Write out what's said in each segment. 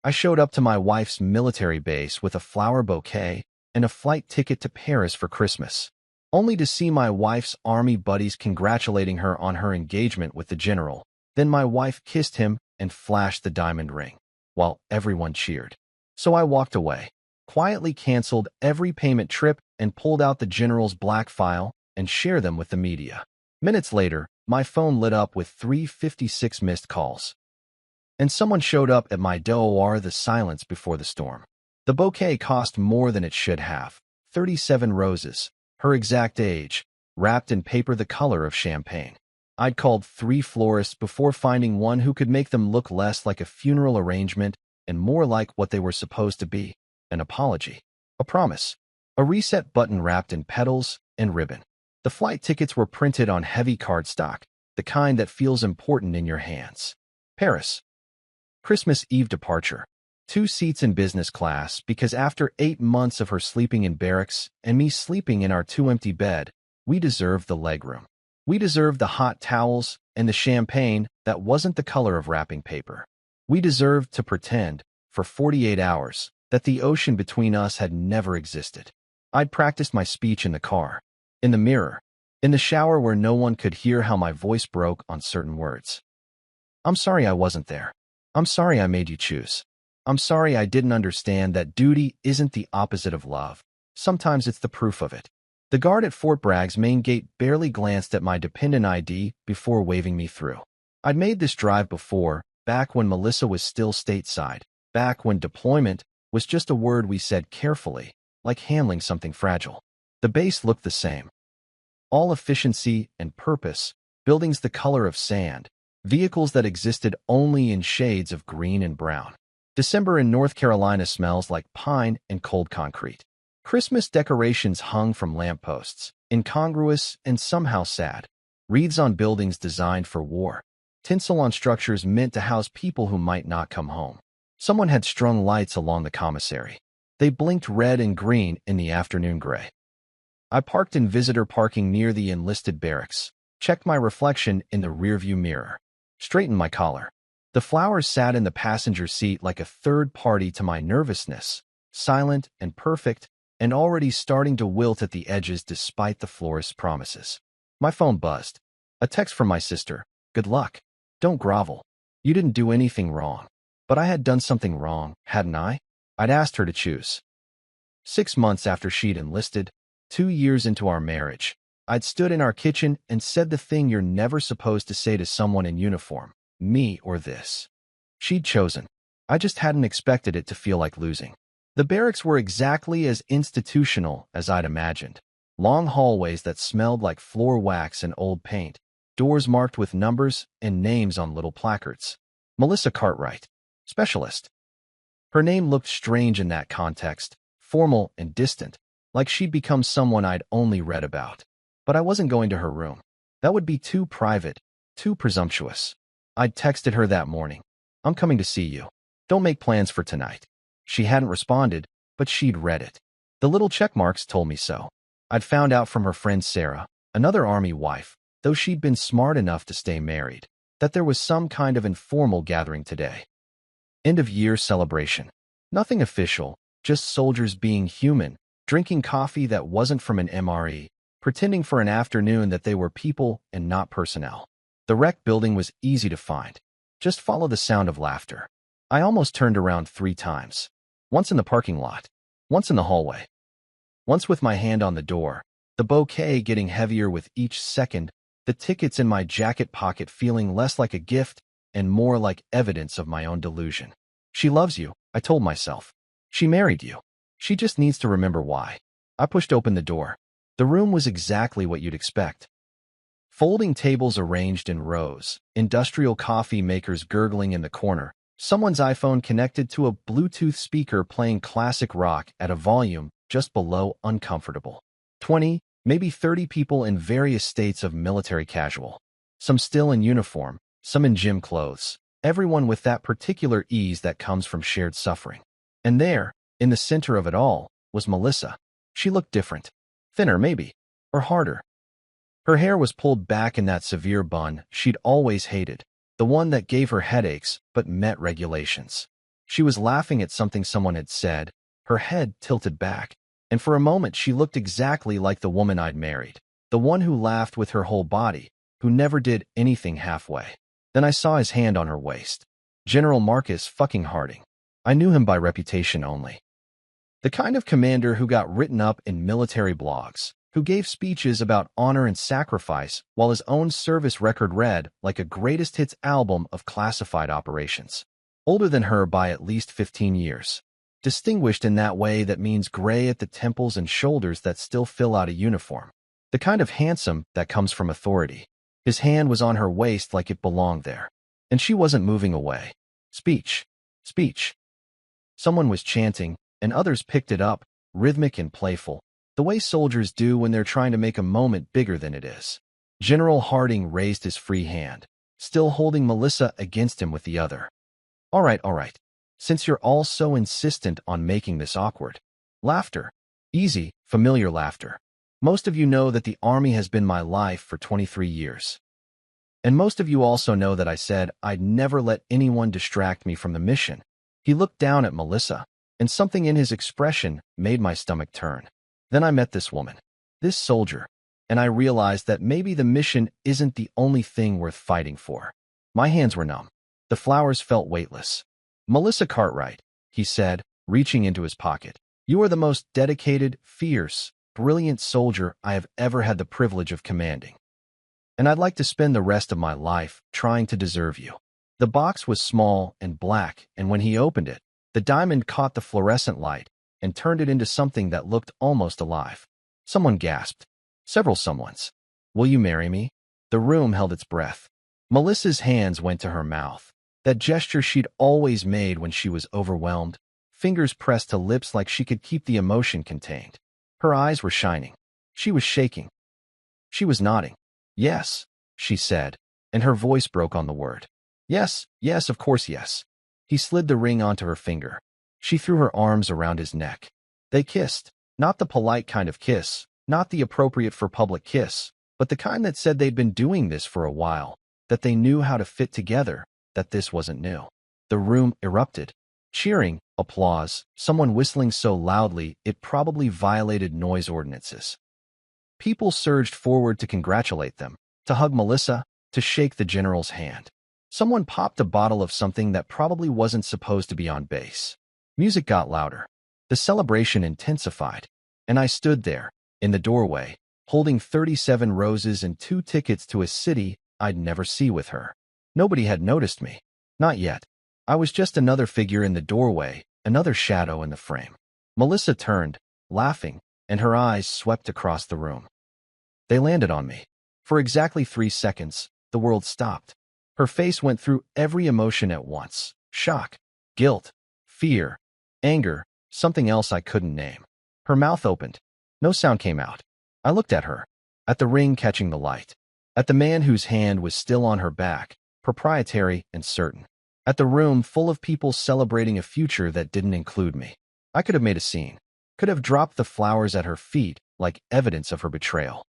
I showed up to my wife's military base with a flower bouquet and a flight ticket to Paris for Christmas, only to see my wife's army buddies congratulating her on her engagement with the general. Then my wife kissed him and flashed the diamond ring, while everyone cheered. So I walked away, quietly canceled every payment trip and pulled out the general's black file and shared them with the media. Minutes later, my phone lit up with 356 missed calls. And someone showed up at my door. The silence before the storm. The bouquet cost more than it should have. 37 roses, her exact age, wrapped in paper the color of champagne. I'd called 3 florists before finding one who could make them look less like a funeral arrangement and more like what they were supposed to be: an apology, a promise, a reset button wrapped in petals and ribbon. The flight tickets were printed on heavy cardstock, the kind that feels important in your hands. Paris. Christmas Eve departure. 2 seats in business class because after 8 months of her sleeping in barracks and me sleeping in our 2 empty bed, we deserved the legroom. We deserved the hot towels and the champagne that wasn't the color of wrapping paper. We deserved to pretend, for 48 hours, that the ocean between us had never existed. I'd practiced my speech in the car, in the mirror, in the shower where no one could hear how my voice broke on certain words. I'm sorry I wasn't there. I'm sorry I made you choose. I'm sorry I didn't understand that duty isn't the opposite of love. Sometimes it's the proof of it. The guard at Fort Bragg's main gate barely glanced at my dependent ID before waving me through. I'd made this drive before, back when Melissa was still stateside, back when deployment was just a word we said carefully, like handling something fragile. The base looked the same. All efficiency and purpose, buildings the color of sand, vehicles that existed only in shades of green and brown. December in North Carolina smells like pine and cold concrete. Christmas decorations hung from lampposts, incongruous and somehow sad. Wreaths on buildings designed for war. Tinsel on structures meant to house people who might not come home. Someone had strung lights along the commissary. They blinked red and green in the afternoon gray. I parked in visitor parking near the enlisted barracks, checked my reflection in the rearview mirror, straightened my collar. The flowers sat in the passenger seat like a third party to my nervousness, silent and perfect, and already starting to wilt at the edges despite the florist's promises. My phone buzzed. A text from my sister. Good luck. Don't grovel. You didn't do anything wrong. But I had done something wrong, hadn't I? I'd asked her to choose. 6 months after she'd enlisted, 2 years into our marriage, I'd stood in our kitchen and said the thing you're never supposed to say to someone in uniform, me or this. She'd chosen. I just hadn't expected it to feel like losing. The barracks were exactly as institutional as I'd imagined. Long hallways that smelled like floor wax and old paint, doors marked with numbers and names on little placards. Melissa Cartwright, specialist. Her name looked strange in that context, formal and distant, like she'd become someone I'd only read about. But I wasn't going to her room. That would be too private, too presumptuous. I'd texted her that morning. I'm coming to see you. Don't make plans for tonight. She hadn't responded, but she'd read it. The little check marks told me so. I'd found out from her friend Sarah, another Army wife, though she'd been smart enough to stay married, that there was some kind of informal gathering today. End-of-year celebration. Nothing official, just soldiers being human, drinking coffee that wasn't from an MRE, pretending for an afternoon that they were people and not personnel. The rec building was easy to find. Just follow the sound of laughter. I almost turned around 3 times. Once in the parking lot, once in the hallway, once with my hand on the door, the bouquet getting heavier with each second, the tickets in my jacket pocket feeling less like a gift and more like evidence of my own delusion. She loves you, I told myself. She married you. She just needs to remember why. I pushed open the door. The room was exactly what you'd expect. Folding tables arranged in rows, industrial coffee makers gurgling in the corner, someone's iPhone connected to a Bluetooth speaker playing classic rock at a volume just below uncomfortable. 20, maybe 30 people in various states of military casual. Some still in uniform, some in gym clothes. Everyone with that particular ease that comes from shared suffering. And there, in the center of it all, was Melissa. She looked different. Thinner, maybe. Or harder. Her hair was pulled back in that severe bun she'd always hated, the one that gave her headaches but met regulations. She was laughing at something someone had said, her head tilted back, and for a moment she looked exactly like the woman I'd married, the one who laughed with her whole body, who never did anything halfway. Then I saw his hand on her waist. General Marcus fucking Harding. I knew him by reputation only. The kind of commander who got written up in military blogs, who gave speeches about honor and sacrifice while his own service record read like a greatest hits album of classified operations. Older than her by at least 15 years. Distinguished in that way that means gray at the temples and shoulders that still fill out a uniform. The kind of handsome that comes from authority. His hand was on her waist like it belonged there. And she wasn't moving away. Speech. Speech. Someone was chanting, and others picked it up, rhythmic and playful, the way soldiers do when they're trying to make a moment bigger than it is. General Harding raised his free hand, still holding Melissa against him with the other. All right. Since you're all so insistent on making this awkward. Laughter. Easy, familiar laughter. Most of you know that the Army has been my life for 23 years. And most of you also know that I said I'd never let anyone distract me from the mission. He looked down at Melissa, and something in his expression made my stomach turn. Then I met this woman, this soldier, and I realized that maybe the mission isn't the only thing worth fighting for. My hands were numb. The flowers felt weightless. Melissa Cartwright, he said, reaching into his pocket. You are the most dedicated, fierce, brilliant soldier I have ever had the privilege of commanding. And I'd like to spend the rest of my life trying to deserve you. The box was small and black, and when he opened it, the diamond caught the fluorescent light and turned it into something that looked almost alive. Someone gasped. Several someones. Will you marry me? The room held its breath. Melissa's hands went to her mouth. That gesture she'd always made when she was overwhelmed, fingers pressed to lips like she could keep the emotion contained. Her eyes were shining. She was shaking. She was nodding. Yes, she said, and her voice broke on the word. Yes, of course yes. He slid the ring onto her finger. She threw her arms around his neck. They kissed, not the polite kind of kiss, not the appropriate for public kiss, but the kind that said they'd been doing this for a while, that they knew how to fit together, that this wasn't new. The room erupted. Cheering, applause, someone whistling so loudly it probably violated noise ordinances. People surged forward to congratulate them, to hug Melissa, to shake the general's hand. Someone popped a bottle of something that probably wasn't supposed to be on base. Music got louder. The celebration intensified. And I stood there, in the doorway, holding 37 roses and 2 tickets to a city I'd never see with her. Nobody had noticed me. Not yet. I was just another figure in the doorway, another shadow in the frame. Melissa turned, laughing, and her eyes swept across the room. They landed on me. For exactly 3 seconds, the world stopped. Her face went through every emotion at once. Shock, guilt, fear, anger, something else I couldn't name. Her mouth opened. No sound came out. I looked at her, at the ring catching the light, at the man whose hand was still on her back, proprietary and certain, at the room full of people celebrating a future that didn't include me. I could have made a scene, could have dropped the flowers at her feet like evidence of her betrayal,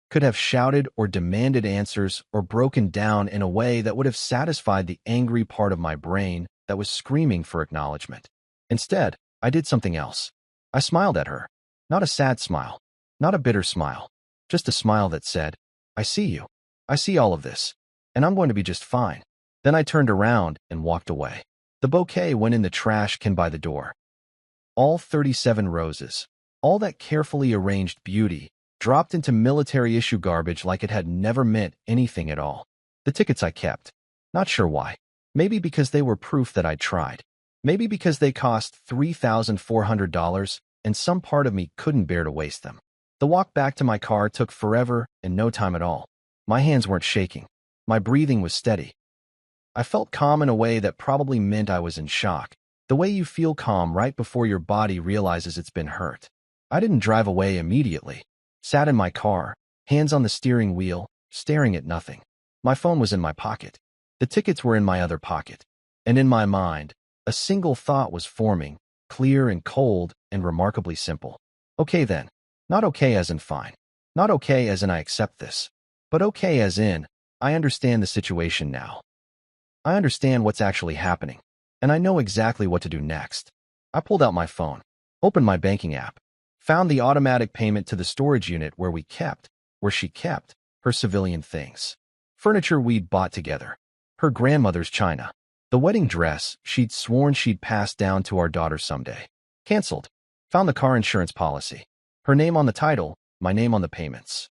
could have shouted or demanded answers or broken down in a way that would have satisfied the angry part of my brain that was screaming for acknowledgement. Instead, I did something else. I smiled at her. Not a sad smile, not a bitter smile, just a smile that said, I see you. I see all of this, and I'm going to be just fine. Then I turned around and walked away. The bouquet went in the trash can by the door. All 37 roses, all that carefully arranged beauty, dropped into military-issue garbage like it had never meant anything at all. The tickets I kept. Not sure why. Maybe because they were proof that I'd tried. Maybe because they cost $3,400 and some part of me couldn't bear to waste them. The walk back to my car took forever and no time at all. My hands weren't shaking. My breathing was steady. I felt calm in a way that probably meant I was in shock. The way you feel calm right before your body realizes it's been hurt. I didn't drive away immediately. Sat in my car, hands on the steering wheel, staring at nothing. My phone was in my pocket. The tickets were in my other pocket. And in my mind, a single thought was forming, clear and cold and remarkably simple. Okay then. Not okay as in fine. Not okay as in I accept this. But okay as in, I understand the situation now. I understand what's actually happening. and I know exactly what to do next. I pulled out my phone, opened my banking app, found the automatic payment to the storage unit where she kept her civilian things. Furniture we'd bought together. Her grandmother's china. The wedding dress she'd sworn she'd pass down to our daughter someday. Cancelled. Found the car insurance policy. Her name on the title, my name on the payments.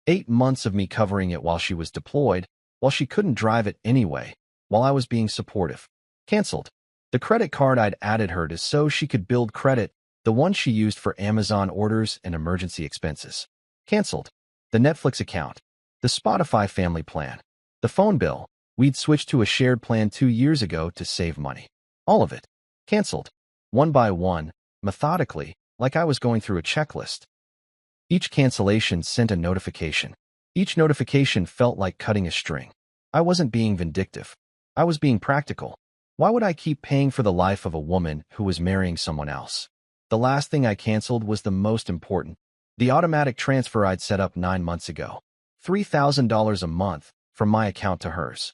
8 months of me covering it while she was deployed, while she couldn't drive it anyway, while I was being supportive. Cancelled. The credit card I'd added her to so she could build credit, the one she used for Amazon orders and emergency expenses. Cancelled. The Netflix account. The Spotify family plan. The phone bill. We'd switched to a shared plan 2 years ago to save money. All of it. Cancelled. One by one, methodically, like I was going through a checklist. Each cancellation sent a notification. Each notification felt like cutting a string. I wasn't being vindictive. I was being practical. Why would I keep paying for the life of a woman who was marrying someone else? The last thing I canceled was the most important. The automatic transfer I'd set up 9 months ago. $3,000 a month from my account to hers.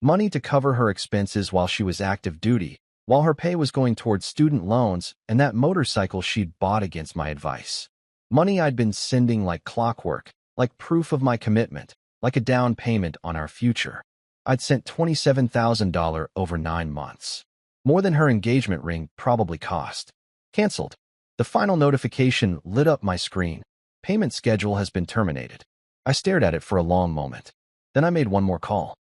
Money to cover her expenses while she was active duty, while her pay was going towards student loans and that motorcycle she'd bought against my advice. Money I'd been sending like clockwork, like proof of my commitment, like a down payment on our future. I'd sent $27,000 over 9 months. More than her engagement ring probably cost. Cancelled. The final notification lit up my screen. Payment schedule has been terminated. I stared at it for a long moment. Then I made one more call.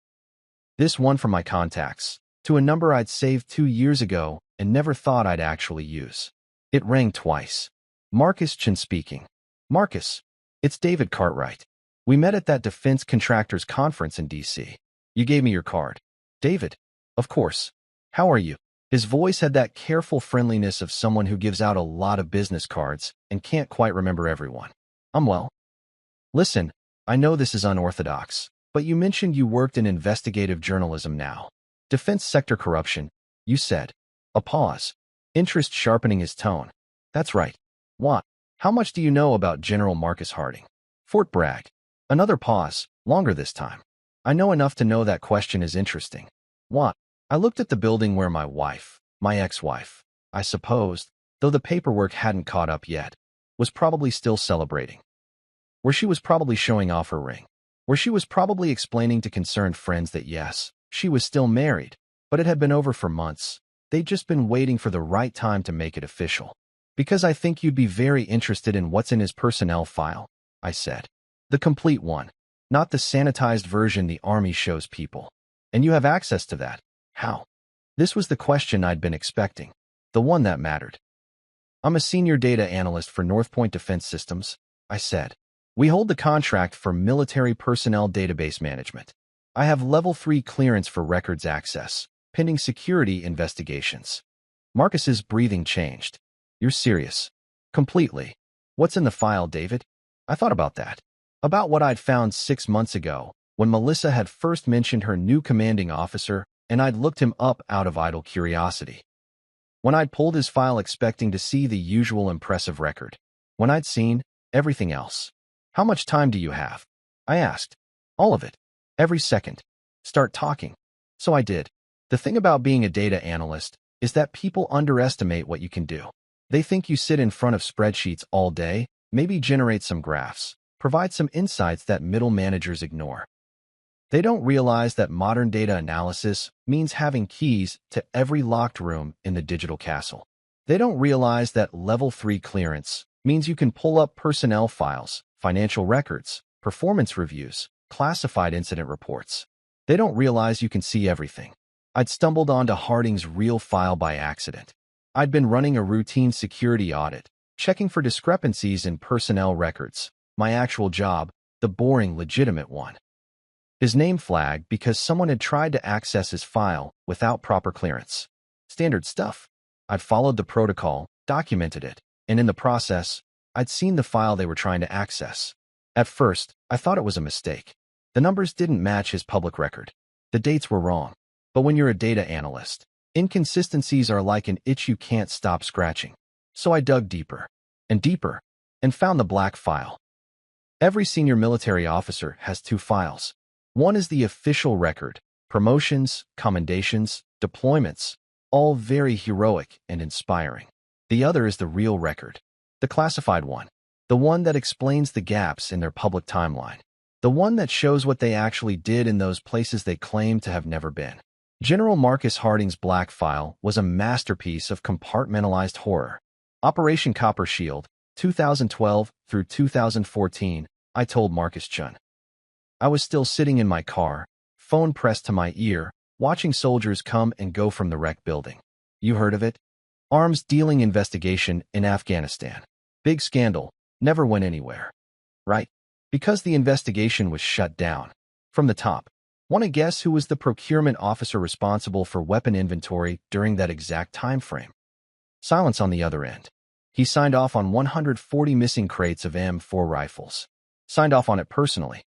This one from my contacts, to a number I'd saved 2 years ago and never thought I'd actually use. It rang twice. Marcus Chin speaking. Marcus, it's David Cartwright. We met at that defense contractors conference in D.C. You gave me your card. David. Of course. How are you? His voice had that careful friendliness of someone who gives out a lot of business cards and can't quite remember everyone. I'm well. Listen, I know this is unorthodox, but you mentioned you worked in investigative journalism now. Defense sector corruption, you said. A pause. Interest sharpening his tone. That's right. What? How much do you know about General Marcus Harding? Fort Bragg. Another pause, longer this time. I know enough to know that question is interesting. What? I looked at the building where my ex-wife, I supposed, though the paperwork hadn't caught up yet, was probably still celebrating. Where she was probably showing off her ring. Where she was probably explaining to concerned friends that yes, she was still married, but it had been over for months. They'd just been waiting for the right time to make it official. Because I think you'd be very interested in what's in his personnel file, I said. The complete one, not the sanitized version the Army shows people. And you have access to that. How? This was the question I'd been expecting, the one that mattered. I'm a senior data analyst for North Point Defense Systems, I said. We hold the contract for military personnel database management. I have level 3 clearance for records access, pending security investigations. Marcus's breathing changed. You're serious? Completely. What's in the file, David? I thought about that. About what I'd found 6 months ago, when Melissa had first mentioned her new commanding officer, and I'd looked him up out of idle curiosity. When I'd pulled his file expecting to see the usual impressive record. When I'd seen everything else. How much time do you have? I asked. All of it. Every second. Start talking. So I did. The thing about being a data analyst is that people underestimate what you can do. They think you sit in front of spreadsheets all day, maybe generate some graphs, provide some insights that middle managers ignore. They don't realize that modern data analysis means having keys to every locked room in the digital castle. They don't realize that level 3 clearance means you can pull up personnel files, financial records, performance reviews, classified incident reports. They don't realize you can see everything. I'd stumbled onto Harding's real file by accident. I'd been running a routine security audit, checking for discrepancies in personnel records. My actual job, the boring, legitimate one. His name flagged because someone had tried to access his file without proper clearance. Standard stuff. I'd followed the protocol, documented it, and in the process, I'd seen the file they were trying to access. At first, I thought it was a mistake. The numbers didn't match his public record. The dates were wrong. But when you're a data analyst, inconsistencies are like an itch you can't stop scratching. So I dug deeper, and found the black file. Every senior military officer has 2 files. One is the official record, Promotions, commendations, deployments, all very heroic and inspiring. The other is the real record, the classified one, the one that explains the gaps in their public timeline, the one that shows what they actually did in those places they claim to have never been. General Marcus Harding's Black File was a masterpiece of compartmentalized horror. Operation Copper Shield, 2012 through 2014, I told Marcus Chun. I was still sitting in my car, phone pressed to my ear, watching soldiers come and go from the wreck building. You heard of it? Arms dealing investigation in Afghanistan. Big scandal, never went anywhere. Right? Because the investigation was shut down. From the top. Want to guess who was the procurement officer responsible for weapon inventory during that exact time frame? Silence on the other end. He signed off on 140 missing crates of M4 rifles. Signed off on it personally.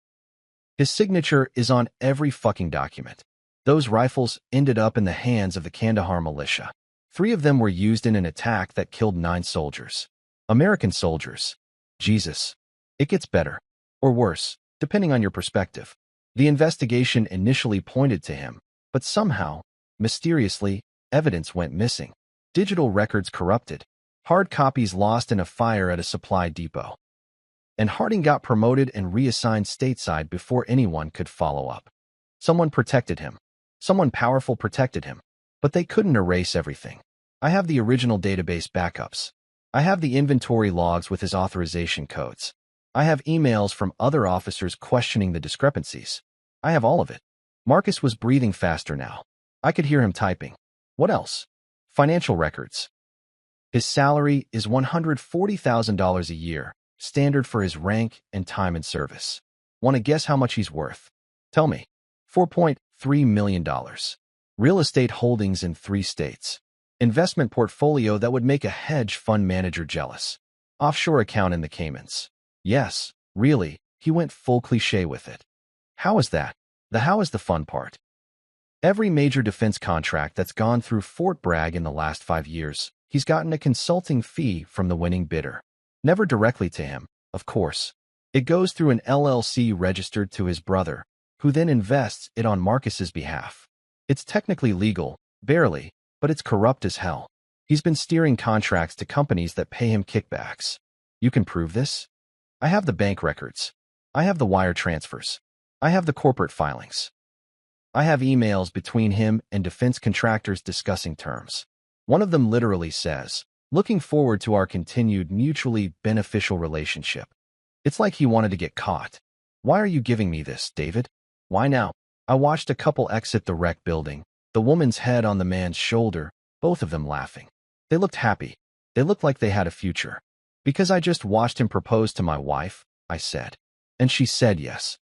His signature is on every fucking document. Those rifles ended up in the hands of the Kandahar militia. 3 of them were used in an attack that killed 9 soldiers. American soldiers. Jesus. It gets better. Or worse, depending on your perspective. The investigation initially pointed to him, but somehow, mysteriously, evidence went missing. Digital records corrupted. Hard copies lost in a fire at a supply depot. And Harding got promoted and reassigned stateside before anyone could follow up. Someone protected him. Someone powerful protected him. But they couldn't erase everything. I have the original database backups. I have the inventory logs with his authorization codes. I have emails from other officers questioning the discrepancies. I have all of it. Marcus was breathing faster now. I could hear him typing. What else? Financial records. His salary is $140,000 a year, standard for his rank and time in service. Want to guess how much he's worth? Tell me. $4.3 million. Real estate holdings in 3 states. Investment portfolio that would make a hedge fund manager jealous. Offshore account in the Caymans. Yes, really, he went full cliché with it. How is that? The how is the fun part. Every major defense contract that's gone through Fort Bragg in the last 5 years, he's gotten a consulting fee from the winning bidder. Never directly to him, of course. It goes through an LLC registered to his brother, who then invests it on Marcus's behalf. It's technically legal, barely, but it's corrupt as hell. He's been steering contracts to companies that pay him kickbacks. You can prove this? I have the bank records. I have the wire transfers. I have the corporate filings. I have emails between him and defense contractors discussing terms. One of them literally says, "Looking forward to our continued mutually beneficial relationship." It's like he wanted to get caught. Why are you giving me this, David? Why now? I watched a couple exit the wreck building, the woman's head on the man's shoulder, both of them laughing. They looked happy. They looked like they had a future. Because I just watched him propose to my wife, I said. And she said yes.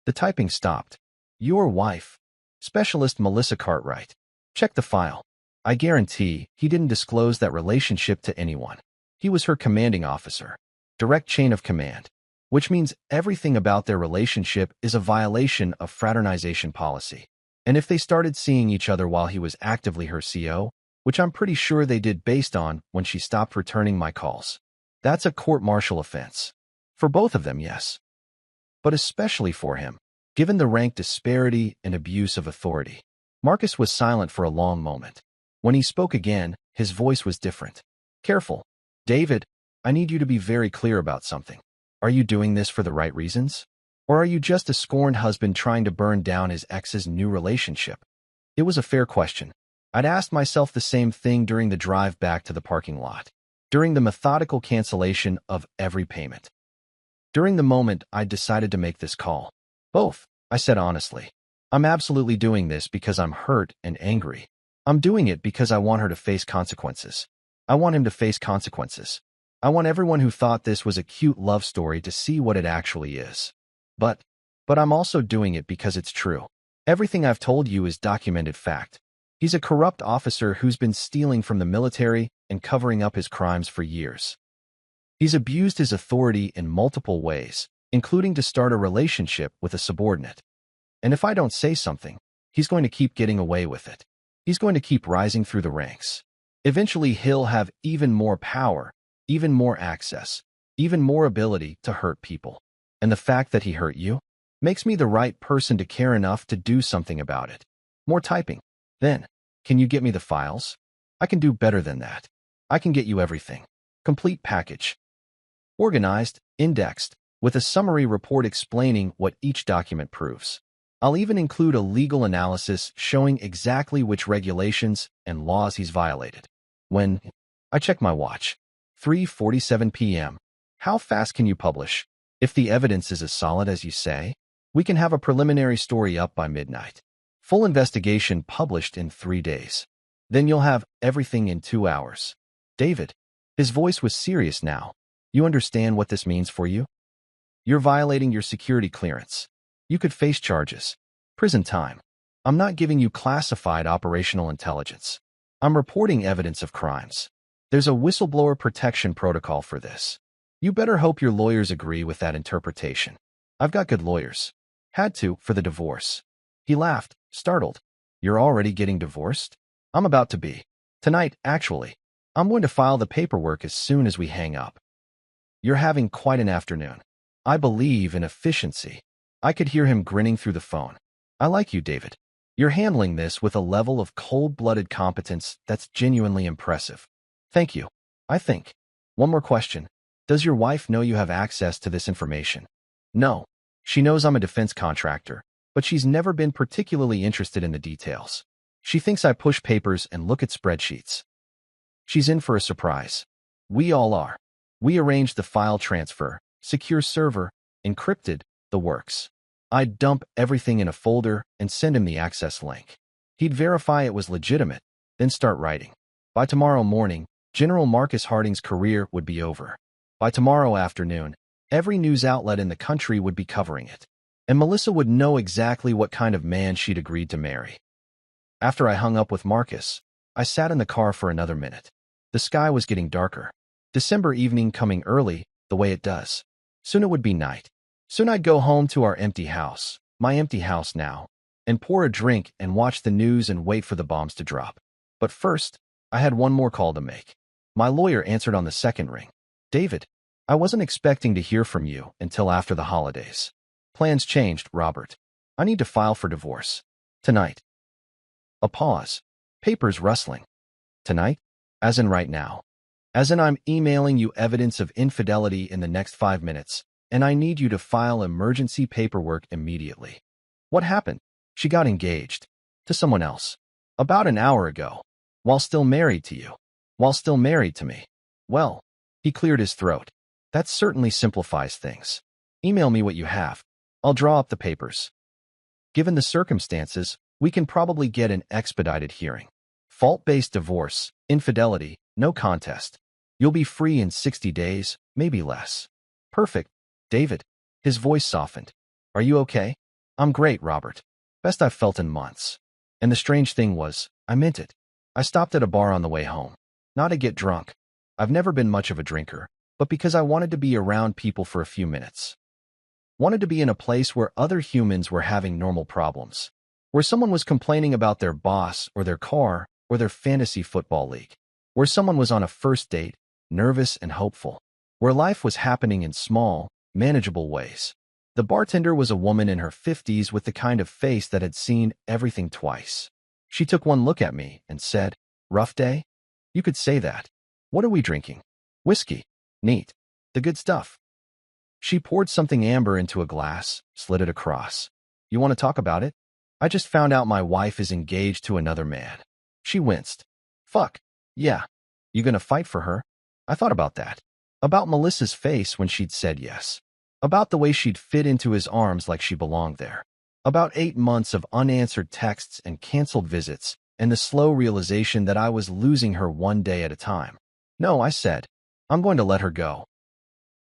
The typing stopped. Your wife. Specialist Melissa Cartwright. Check the file. I guarantee he didn't disclose that relationship to anyone. He was her commanding officer. Direct chain of command. Which means everything about their relationship is a violation of fraternization policy. And if they started seeing each other while he was actively her CO, which I'm pretty sure they did based on when she stopped returning my calls, that's a court-martial offense. For both of them, yes. But especially for him, given the rank disparity and abuse of authority. Marcus was silent for a long moment. When he spoke again, his voice was different. Careful. David, I need you to be very clear about something. Are you doing this for the right reasons? Or are you just a scorned husband trying to burn down his ex's new relationship? It was a fair question. I'd asked myself the same thing during the drive back to the parking lot. During the methodical cancellation of every payment. During the moment I'd decided to make this call. Both, I said honestly. I'm absolutely doing this because I'm hurt and angry. I'm doing it because I want her to face consequences. I want him to face consequences. I want everyone who thought this was a cute love story to see what it actually is. But I'm also doing it because it's true. Everything I've told you is documented fact. He's a corrupt officer who's been stealing from the military and covering up his crimes for years. He's abused his authority in multiple ways, including to start a relationship with a subordinate. And if I don't say something, he's going to keep getting away with it. He's going to keep rising through the ranks. Eventually, he'll have even more power, even more access, even more ability to hurt people. And the fact that he hurt you? Makes me the right person to care enough to do something about it. More typing. Then, can you get me the files? I can do better than that. I can get you everything. Complete package. Organized, indexed, with a summary report explaining what each document proves. I'll even include a legal analysis showing exactly which regulations and laws he's violated. When I check my watch, 3:47 p.m. How fast can you publish? If the evidence is as solid as you say, we can have a preliminary story up by midnight. Full investigation published in 3 days. Then you'll have everything in 2 hours. David. His voice was serious now. You understand what this means for you? You're violating your security clearance. You could face charges. Prison time. I'm not giving you classified operational intelligence. I'm reporting evidence of crimes. There's a whistleblower protection protocol for this. You better hope your lawyers agree with that interpretation. I've got good lawyers. Had to, for the divorce. He laughed, startled. You're already getting divorced? I'm about to be. Tonight, actually. I'm going to file the paperwork as soon as we hang up. You're having quite an afternoon. I believe in efficiency. I could hear him grinning through the phone. I like you, David. You're handling this with a level of cold-blooded competence that's genuinely impressive. Thank you. I think. One more question. Does your wife know you have access to this information? No. She knows I'm a defense contractor, but she's never been particularly interested in the details. She thinks I push papers and look at spreadsheets. She's in for a surprise. We all are. We arranged the file transfer, secure server, encrypted, the works. I'd dump everything in a folder and send him the access link. He'd verify it was legitimate, then start writing. By tomorrow morning, General Marcus Harding's career would be over. By tomorrow afternoon, every news outlet in the country would be covering it. And Melissa would know exactly what kind of man she'd agreed to marry. After I hung up with Marcus, I sat in the car for another minute. The sky was getting darker. December evening coming early, the way it does. Soon it would be night. Soon I'd go home to our empty house, my empty house now, and pour a drink and watch the news and wait for the bombs to drop. But first, I had one more call to make. My lawyer answered on the second ring. David, I wasn't expecting to hear from you until after the holidays. Plans changed, Robert. I need to file for divorce. Tonight. A pause. Papers rustling. Tonight? As in right now. As in I'm emailing you evidence of infidelity in the next 5 minutes, and I need you to file emergency paperwork immediately. What happened? She got engaged. To someone else. About an hour ago. While still married to you. While still married to me. Well, he cleared his throat. That certainly simplifies things. Email me what you have. I'll draw up the papers. Given the circumstances, we can probably get an expedited hearing. Fault-based divorce, infidelity, no contest. You'll be free in 60 days, maybe less. Perfect. David. His voice softened. Are you okay? I'm great, Robert. Best I've felt in months. And the strange thing was, I meant it. I stopped at a bar on the way home. Not to get drunk. I've never been much of a drinker, but because I wanted to be around people for a few minutes. Wanted to be in a place where other humans were having normal problems. Where someone was complaining about their boss or their car or their fantasy football league. Where someone was on a first date, nervous and hopeful. Where life was happening in small, manageable ways. The bartender was a woman in her 50s with the kind of face that had seen everything twice. She took one look at me and said, "Rough day?" You could say that. What are we drinking? Whiskey. Neat. The good stuff. She poured something amber into a glass, slid it across. You want to talk about it? I just found out my wife is engaged to another man. She winced. Fuck. Yeah. You gonna fight for her? I thought about that. About Melissa's face when she'd said yes. About the way she'd fit into his arms like she belonged there. About 8 months of unanswered texts and canceled visits, and the slow realization that I was losing her one day at a time. No, I said. I'm going to let her go.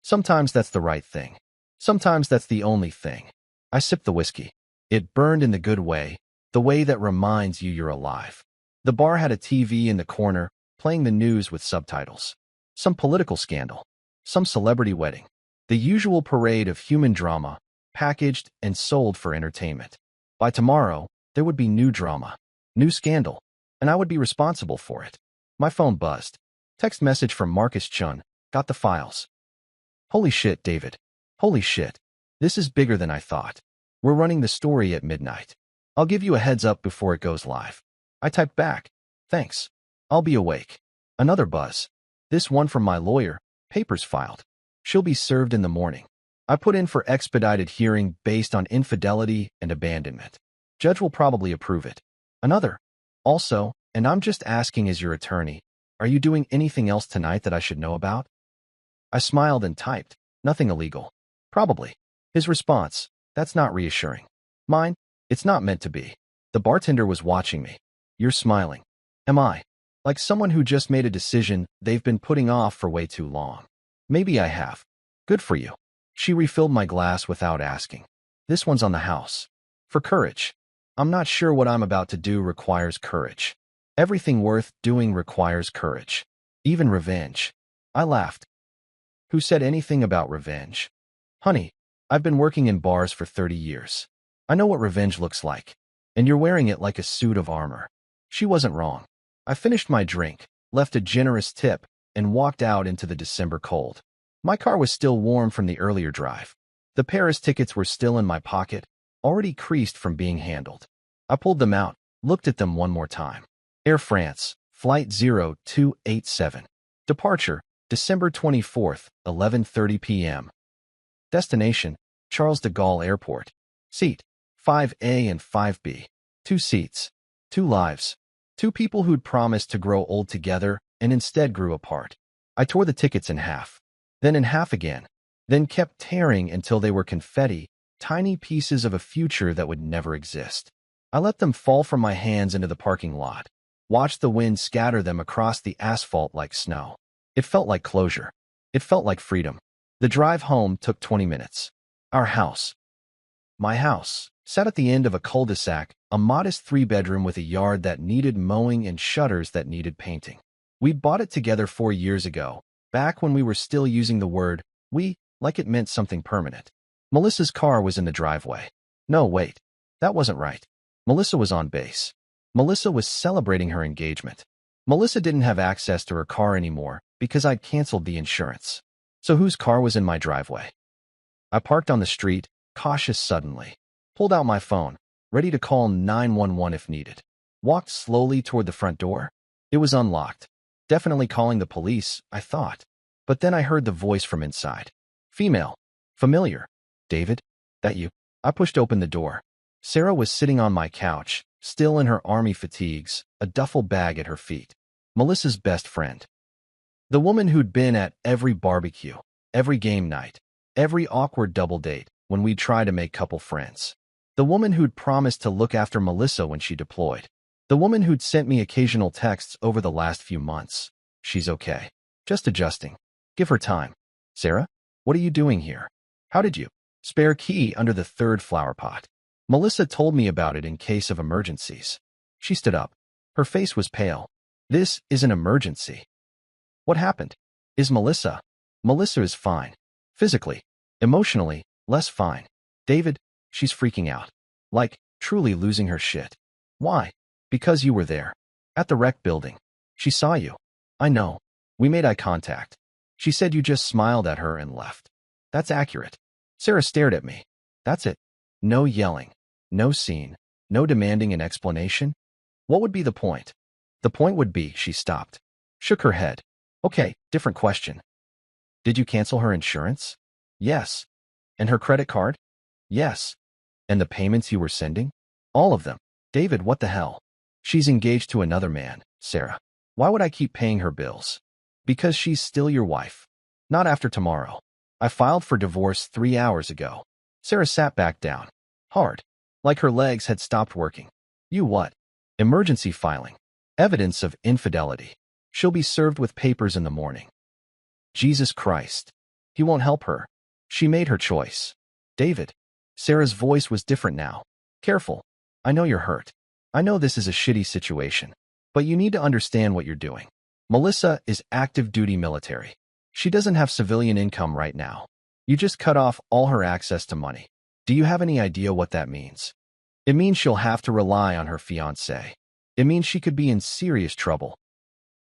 Sometimes that's the right thing. Sometimes that's the only thing. I sipped the whiskey. It burned in the good way, the way that reminds you you're alive. The bar had a TV in the corner, playing the news with subtitles. Some political scandal. Some celebrity wedding. The usual parade of human drama, packaged and sold for entertainment. By tomorrow, there would be new drama, new scandal, and I would be responsible for it. My phone buzzed. Text message from Marcus Chun. Got the files. Holy shit, David. Holy shit. This is bigger than I thought. We're running the story at midnight. I'll give you a heads up before it goes live. I typed back. Thanks. I'll be awake. Another buzz. This one from my lawyer. Papers filed. She'll be served in the morning. I put in for expedited hearing based on infidelity and abandonment. Judge will probably approve it. Another. Also, and I'm just asking as your attorney, are you doing anything else tonight that I should know about? I smiled and typed, nothing illegal. Probably. His response, that's not reassuring. Mine, it's not meant to be. The bartender was watching me. You're smiling. Am I? Like someone who just made a decision they've been putting off for way too long. Maybe I have. Good for you. She refilled my glass without asking. This one's on the house. For courage. I'm not sure what I'm about to do requires courage. Everything worth doing requires courage. Even revenge. I laughed. Who said anything about revenge? Honey, I've been working in bars for 30 years. I know what revenge looks like. And you're wearing it like a suit of armor. She wasn't wrong. I finished my drink, left a generous tip, and walked out into the December cold. My car was still warm from the earlier drive. The Paris tickets were still in my pocket, already creased from being handled. I pulled them out, looked at them one more time. Air France, Flight 0287. Departure, December 24th, 11:30 p.m. Destination, Charles de Gaulle Airport. Seat, 5A and 5B. 2 seats. 2 lives. 2 people who'd promised to grow old together and instead grew apart. I tore the tickets in half. Then in half again. Then kept tearing until they were confetti, tiny pieces of a future that would never exist. I let them fall from my hands into the parking lot. Watched the wind scatter them across the asphalt like snow. It felt like closure. It felt like freedom. The drive home took 20 minutes. Our house. My house sat at the end of a cul-de-sac, a modest 3-bedroom with a yard that needed mowing and shutters that needed painting. We'd bought it together 4 years ago, back when we were still using the word we like it meant something permanent. Melissa's car was in the driveway. No, wait. That wasn't right. Melissa was on base. Melissa was celebrating her engagement. Melissa didn't have access to her car anymore because I'd canceled the insurance. So whose car was in my driveway? I parked on the street, cautious suddenly. Pulled out my phone, ready to call 911 if needed. Walked slowly toward the front door. It was unlocked. Definitely calling the police, I thought. But then I heard the voice from inside. Female. Familiar. David? That you? I pushed open the door. Sarah was sitting on my couch, still in her army fatigues, a duffel bag at her feet. Melissa's best friend. The woman who'd been at every barbecue, every game night, every awkward double date when we'd try to make couple friends. The woman who'd promised to look after Melissa when she deployed. The woman who'd sent me occasional texts over the last few months. She's okay. Just adjusting. Give her time. Sarah, what are you doing here? How did you? Spare key under the 3rd flower pot. Melissa told me about it in case of emergencies. She stood up. Her face was pale. This is an emergency. What happened? Is Melissa? Melissa is fine. Physically. Emotionally, less fine. David, she's freaking out. Like, truly losing her shit. Why? Because you were there. At the rec building. She saw you. I know. We made eye contact. She said you just smiled at her and left. That's accurate. Sarah stared at me. That's it. No yelling. No scene. No demanding an explanation. What would be the point? The point would be, she stopped. Shook her head. Okay, different question. Did you cancel her insurance? Yes. And her credit card? Yes. And the payments you were sending? All of them. David, what the hell? She's engaged to another man, Sarah. Why would I keep paying her bills? Because she's still your wife. Not after tomorrow. I filed for divorce 3 hours ago. Sarah sat back down. Hard. Like her legs had stopped working. You what? Emergency filing. Evidence of infidelity. She'll be served with papers in the morning. Jesus Christ. He won't help her. She made her choice. David. Sarah's voice was different now. Careful. I know you're hurt. I know this is a shitty situation. But you need to understand what you're doing. Melissa is active duty military. She doesn't have civilian income right now. You just cut off all her access to money. Do you have any idea what that means? It means she'll have to rely on her fiancé. It means she could be in serious trouble.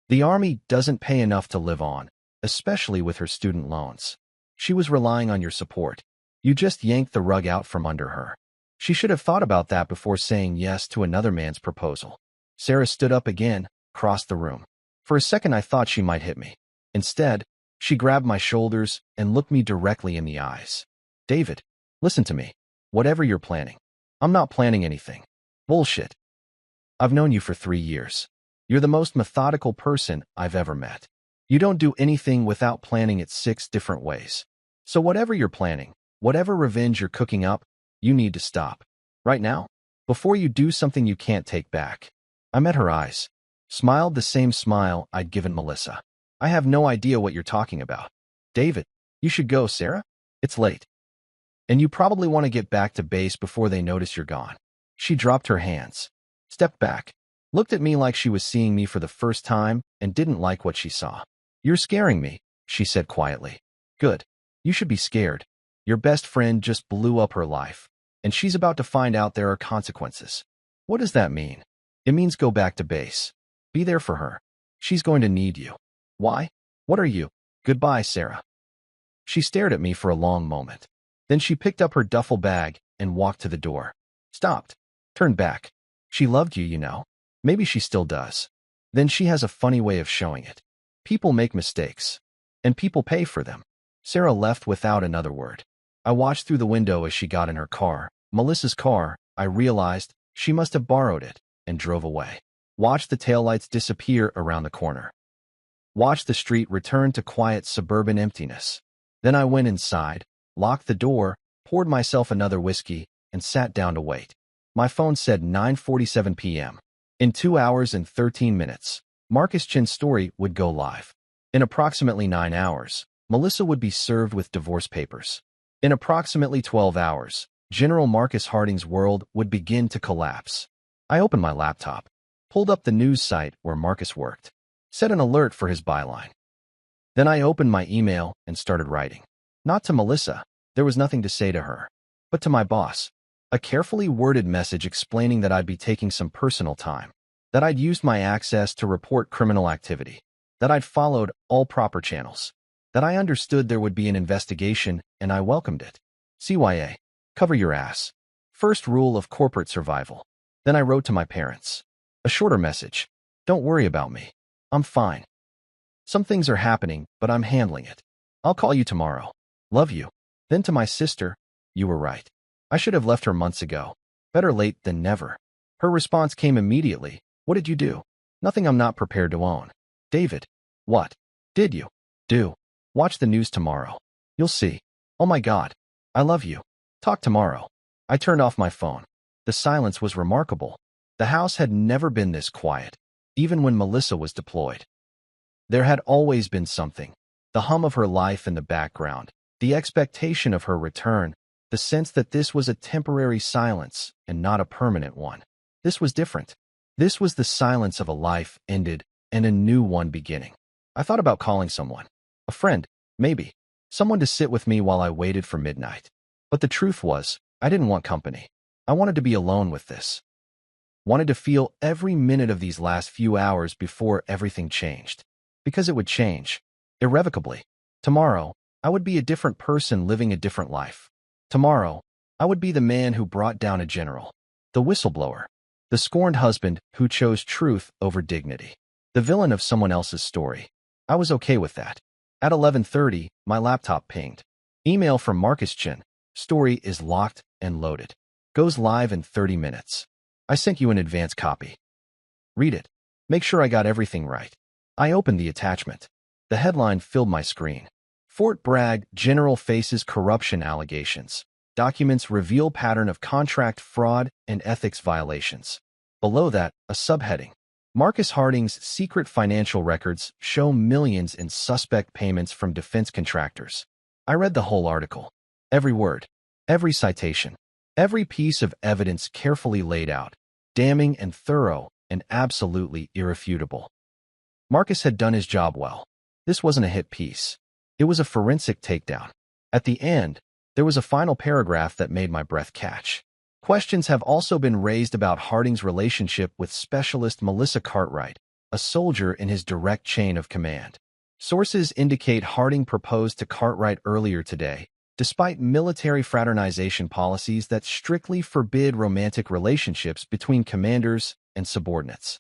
The Army doesn't pay enough to live on, especially with her student loans. She was relying on your support. You just yanked the rug out from under her. She should have thought about that before saying yes to another man's proposal. Sarah stood up again, crossed the room. For a second I thought she might hit me. Instead, she grabbed my shoulders and looked me directly in the eyes. David, listen to me. Whatever you're planning. I'm not planning anything. Bullshit. I've known you for 3 years. You're the most methodical person I've ever met. You don't do anything without planning it 6 different ways. So whatever you're planning, whatever revenge you're cooking up, you need to stop. Right now, before you do something you can't take back. I met her eyes. Smiled the same smile I'd given Melissa. I have no idea what you're talking about. David, you should go, Sarah. It's late. And you probably want to get back to base before they notice you're gone. She dropped her hands, stepped back, looked at me like she was seeing me for the first time and didn't like what she saw. You're scaring me, she said quietly. Good. You should be scared. Your best friend just blew up her life, and she's about to find out there are consequences. What does that mean? It means go back to base. Be there for her. She's going to need you. Why? What are you? Goodbye, Sarah. She stared at me for a long moment. Then she picked up her duffel bag and walked to the door. Stopped. Turned back. She loved you, you know. Maybe she still does. Then she has a funny way of showing it. People make mistakes. And people pay for them. Sarah left without another word. I watched through the window as she got in her car. Melissa's car. I realized she must have borrowed it and drove away. Watched the taillights disappear around the corner. Watched the street return to quiet suburban emptiness. Then I went inside, locked the door, poured myself another whiskey, and sat down to wait. My phone said 9:47 p.m. In 2 hours and 13 minutes, Marcus Chin's story would go live. In approximately 9 hours, Melissa would be served with divorce papers. In approximately 12 hours, General Marcus Harding's world would begin to collapse. I opened my laptop, pulled up the news site where Marcus worked, set an alert for his byline. Then I opened my email and started writing. Not to Melissa, there was nothing to say to her, but to my boss. A carefully worded message explaining that I'd be taking some personal time, that I'd used my access to report criminal activity, that I'd followed all proper channels, that I understood there would be an investigation and I welcomed it. CYA, cover your ass. First rule of corporate survival. Then I wrote to my parents. A shorter message. Don't worry about me. I'm fine. Some things are happening, but I'm handling it. I'll call you tomorrow. Love you. Then to my sister, you were right. I should have left her months ago. Better late than never. Her response came immediately. What did you do? Nothing I'm not prepared to own. David. What? Did you? Do. Watch the news tomorrow. You'll see. Oh my God. I love you. Talk tomorrow. I turned off my phone. The silence was remarkable. The house had never been this quiet, even when Melissa was deployed. There had always been something. The hum of her life in the background, the expectation of her return, the sense that this was a temporary silence and not a permanent one. This was different. This was the silence of a life ended and a new one beginning. I thought about calling someone. A friend, maybe. Someone to sit with me while I waited for midnight. But the truth was, I didn't want company. I wanted to be alone with this. Wanted to feel every minute of these last few hours before everything changed. Because it would change. Irrevocably. Tomorrow, I would be a different person living a different life. Tomorrow, I would be the man who brought down a general. The whistleblower. The scorned husband who chose truth over dignity. The villain of someone else's story. I was okay with that. At 11:30, my laptop pinged. Email from Marcus Chin. Story is locked and loaded. Goes live in 30 minutes. I sent you an advance copy. Read it. Make sure I got everything right. I opened the attachment. The headline filled my screen. Fort Bragg General faces corruption allegations. Documents reveal pattern of contract fraud and ethics violations. Below that, a subheading. Marcus Harding's secret financial records show millions in suspect payments from defense contractors. I read the whole article. Every word. Every citation. Every piece of evidence carefully laid out. Damning and thorough and absolutely irrefutable. Marcus had done his job well. This wasn't a hit piece. It was a forensic takedown. At the end, there was a final paragraph that made my breath catch. Questions have also been raised about Harding's relationship with specialist Melissa Cartwright, a soldier in his direct chain of command. Sources indicate Harding proposed to Cartwright earlier today, despite military fraternization policies that strictly forbid romantic relationships between commanders and subordinates.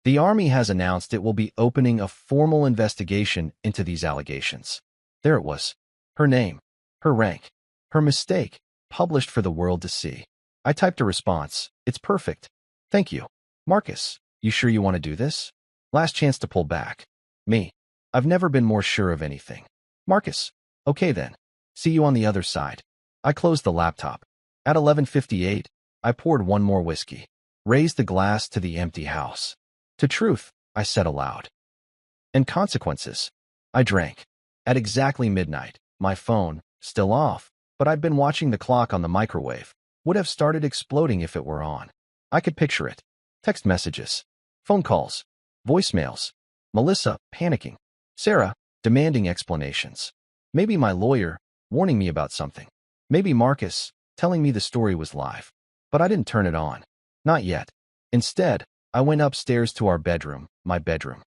The Army has announced it will be opening a formal investigation into these allegations. There it was. Her name, her rank, her mistake, published for the world to see. I typed a response. It's perfect. Thank you. Marcus, you sure you want to do this? Last chance to pull back. Me. I've never been more sure of anything. Marcus. Okay then. See you on the other side. I closed the laptop. At 11:58, I poured one more whiskey. Raised the glass to the empty house. To truth, I said aloud. And consequences. I drank. At exactly midnight, my phone, still off, but I'd been watching the clock on the microwave, would have started exploding if it were on. I could picture it. Text messages. Phone calls. Voicemails. Melissa, panicking. Sarah, demanding explanations. Maybe my lawyer, warning me about something. Maybe Marcus, telling me the story was live. But I didn't turn it on. Not yet. Instead, I went upstairs to our bedroom, my bedroom,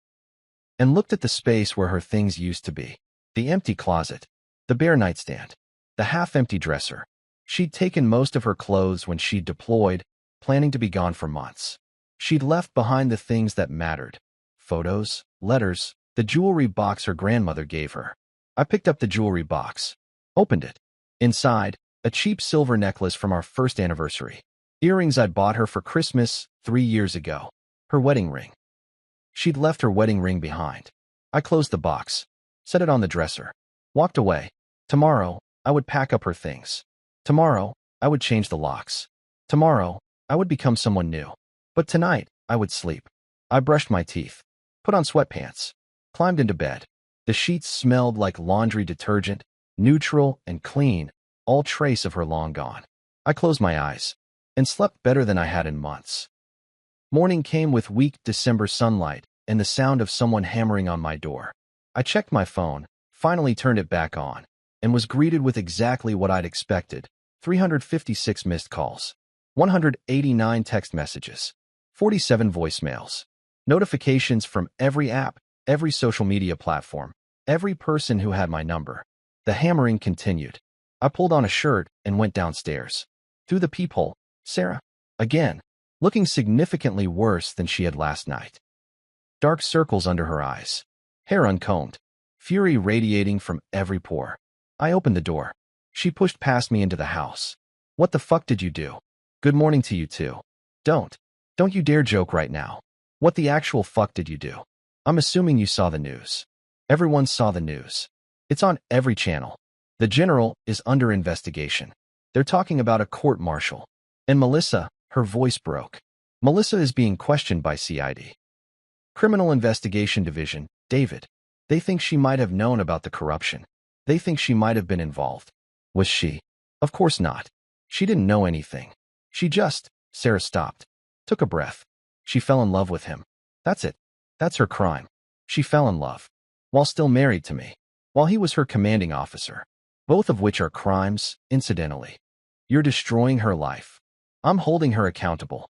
and looked at the space where her things used to be. The empty closet. The bare nightstand. The half-empty dresser. She'd taken most of her clothes when she'd deployed, planning to be gone for months. She'd left behind the things that mattered. Photos, letters, the jewelry box her grandmother gave her. I picked up the jewelry box. Opened it. Inside, a cheap silver necklace from our first anniversary. Earrings I'd bought her for Christmas 3 years ago. Her wedding ring. She'd left her wedding ring behind. I closed the box. Set it on the dresser. Walked away. Tomorrow, I would pack up her things. Tomorrow, I would change the locks. Tomorrow, I would become someone new. But tonight, I would sleep. I brushed my teeth. Put on sweatpants. Climbed into bed. The sheets smelled like laundry detergent, neutral and clean, all trace of her long gone. I closed my eyes and slept better than I had in months. Morning came with weak December sunlight and the sound of someone hammering on my door. I checked my phone, finally turned it back on, and was greeted with exactly what I'd expected: 356 missed calls, 189 text messages, 47 voicemails, notifications from every app, every social media platform, every person who had my number. The hammering continued. I pulled on a shirt and went downstairs. Through the peephole, Sarah, again, looking significantly worse than she had last night. Dark circles under her eyes, hair uncombed, fury radiating from every pore. I opened the door. She pushed past me into the house. What the fuck did you do? Good morning to you too. Don't you dare joke right now. What the actual fuck did you do? I'm assuming you saw the news. Everyone saw the news. It's on every channel. The general is under investigation. They're talking about a court-martial. And Melissa, her voice broke. Melissa is being questioned by CID. Criminal Investigation Division, David. They think she might have known about the corruption. They think she might have been involved. Was she? Of course not. She didn't know anything. She just— Sarah stopped. Took a breath. She fell in love with him. That's it. That's her crime. She fell in love. While still married to me. While he was her commanding officer. Both of which are crimes, incidentally. You're destroying her life. I'm holding her accountable.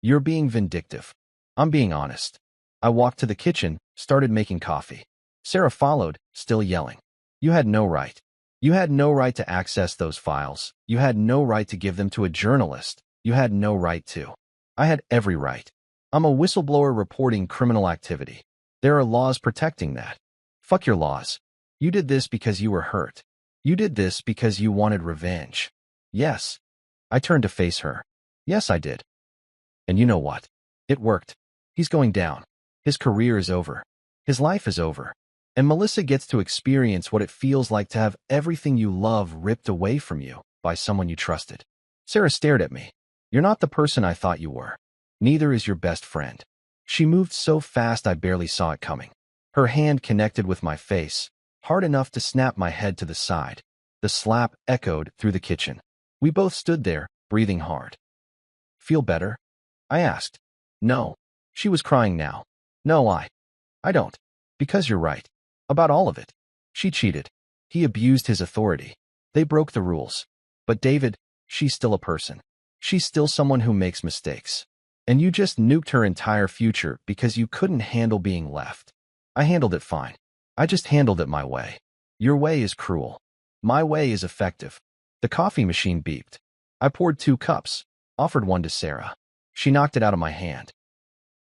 You're being vindictive. I'm being honest. I walked to the kitchen, started making coffee. Sarah followed, still yelling. You had no right. You had no right to access those files. You had no right to give them to a journalist. You had no right to. I had every right. I'm a whistleblower reporting criminal activity. There are laws protecting that. Fuck your laws. You did this because you were hurt. You did this because you wanted revenge. Yes. I turned to face her. Yes, I did. And you know what? It worked. He's going down. His career is over. His life is over. And Melissa gets to experience what it feels like to have everything you love ripped away from you by someone you trusted. Sarah stared at me. You're not the person I thought you were. Neither is your best friend. She moved so fast I barely saw it coming. Her hand connected with my face, hard enough to snap my head to the side. The slap echoed through the kitchen. We both stood there, breathing hard. Feel better? I asked. No. She was crying now. No, I don't. Because you're right. About all of it. She cheated. He abused his authority. They broke the rules. But David, she's still a person. She's still someone who makes mistakes. And you just nuked her entire future because you couldn't handle being left. I handled it fine. I just handled it my way. Your way is cruel. My way is effective. The coffee machine beeped. I poured 2 cups, offered one to Sarah. She knocked it out of my hand.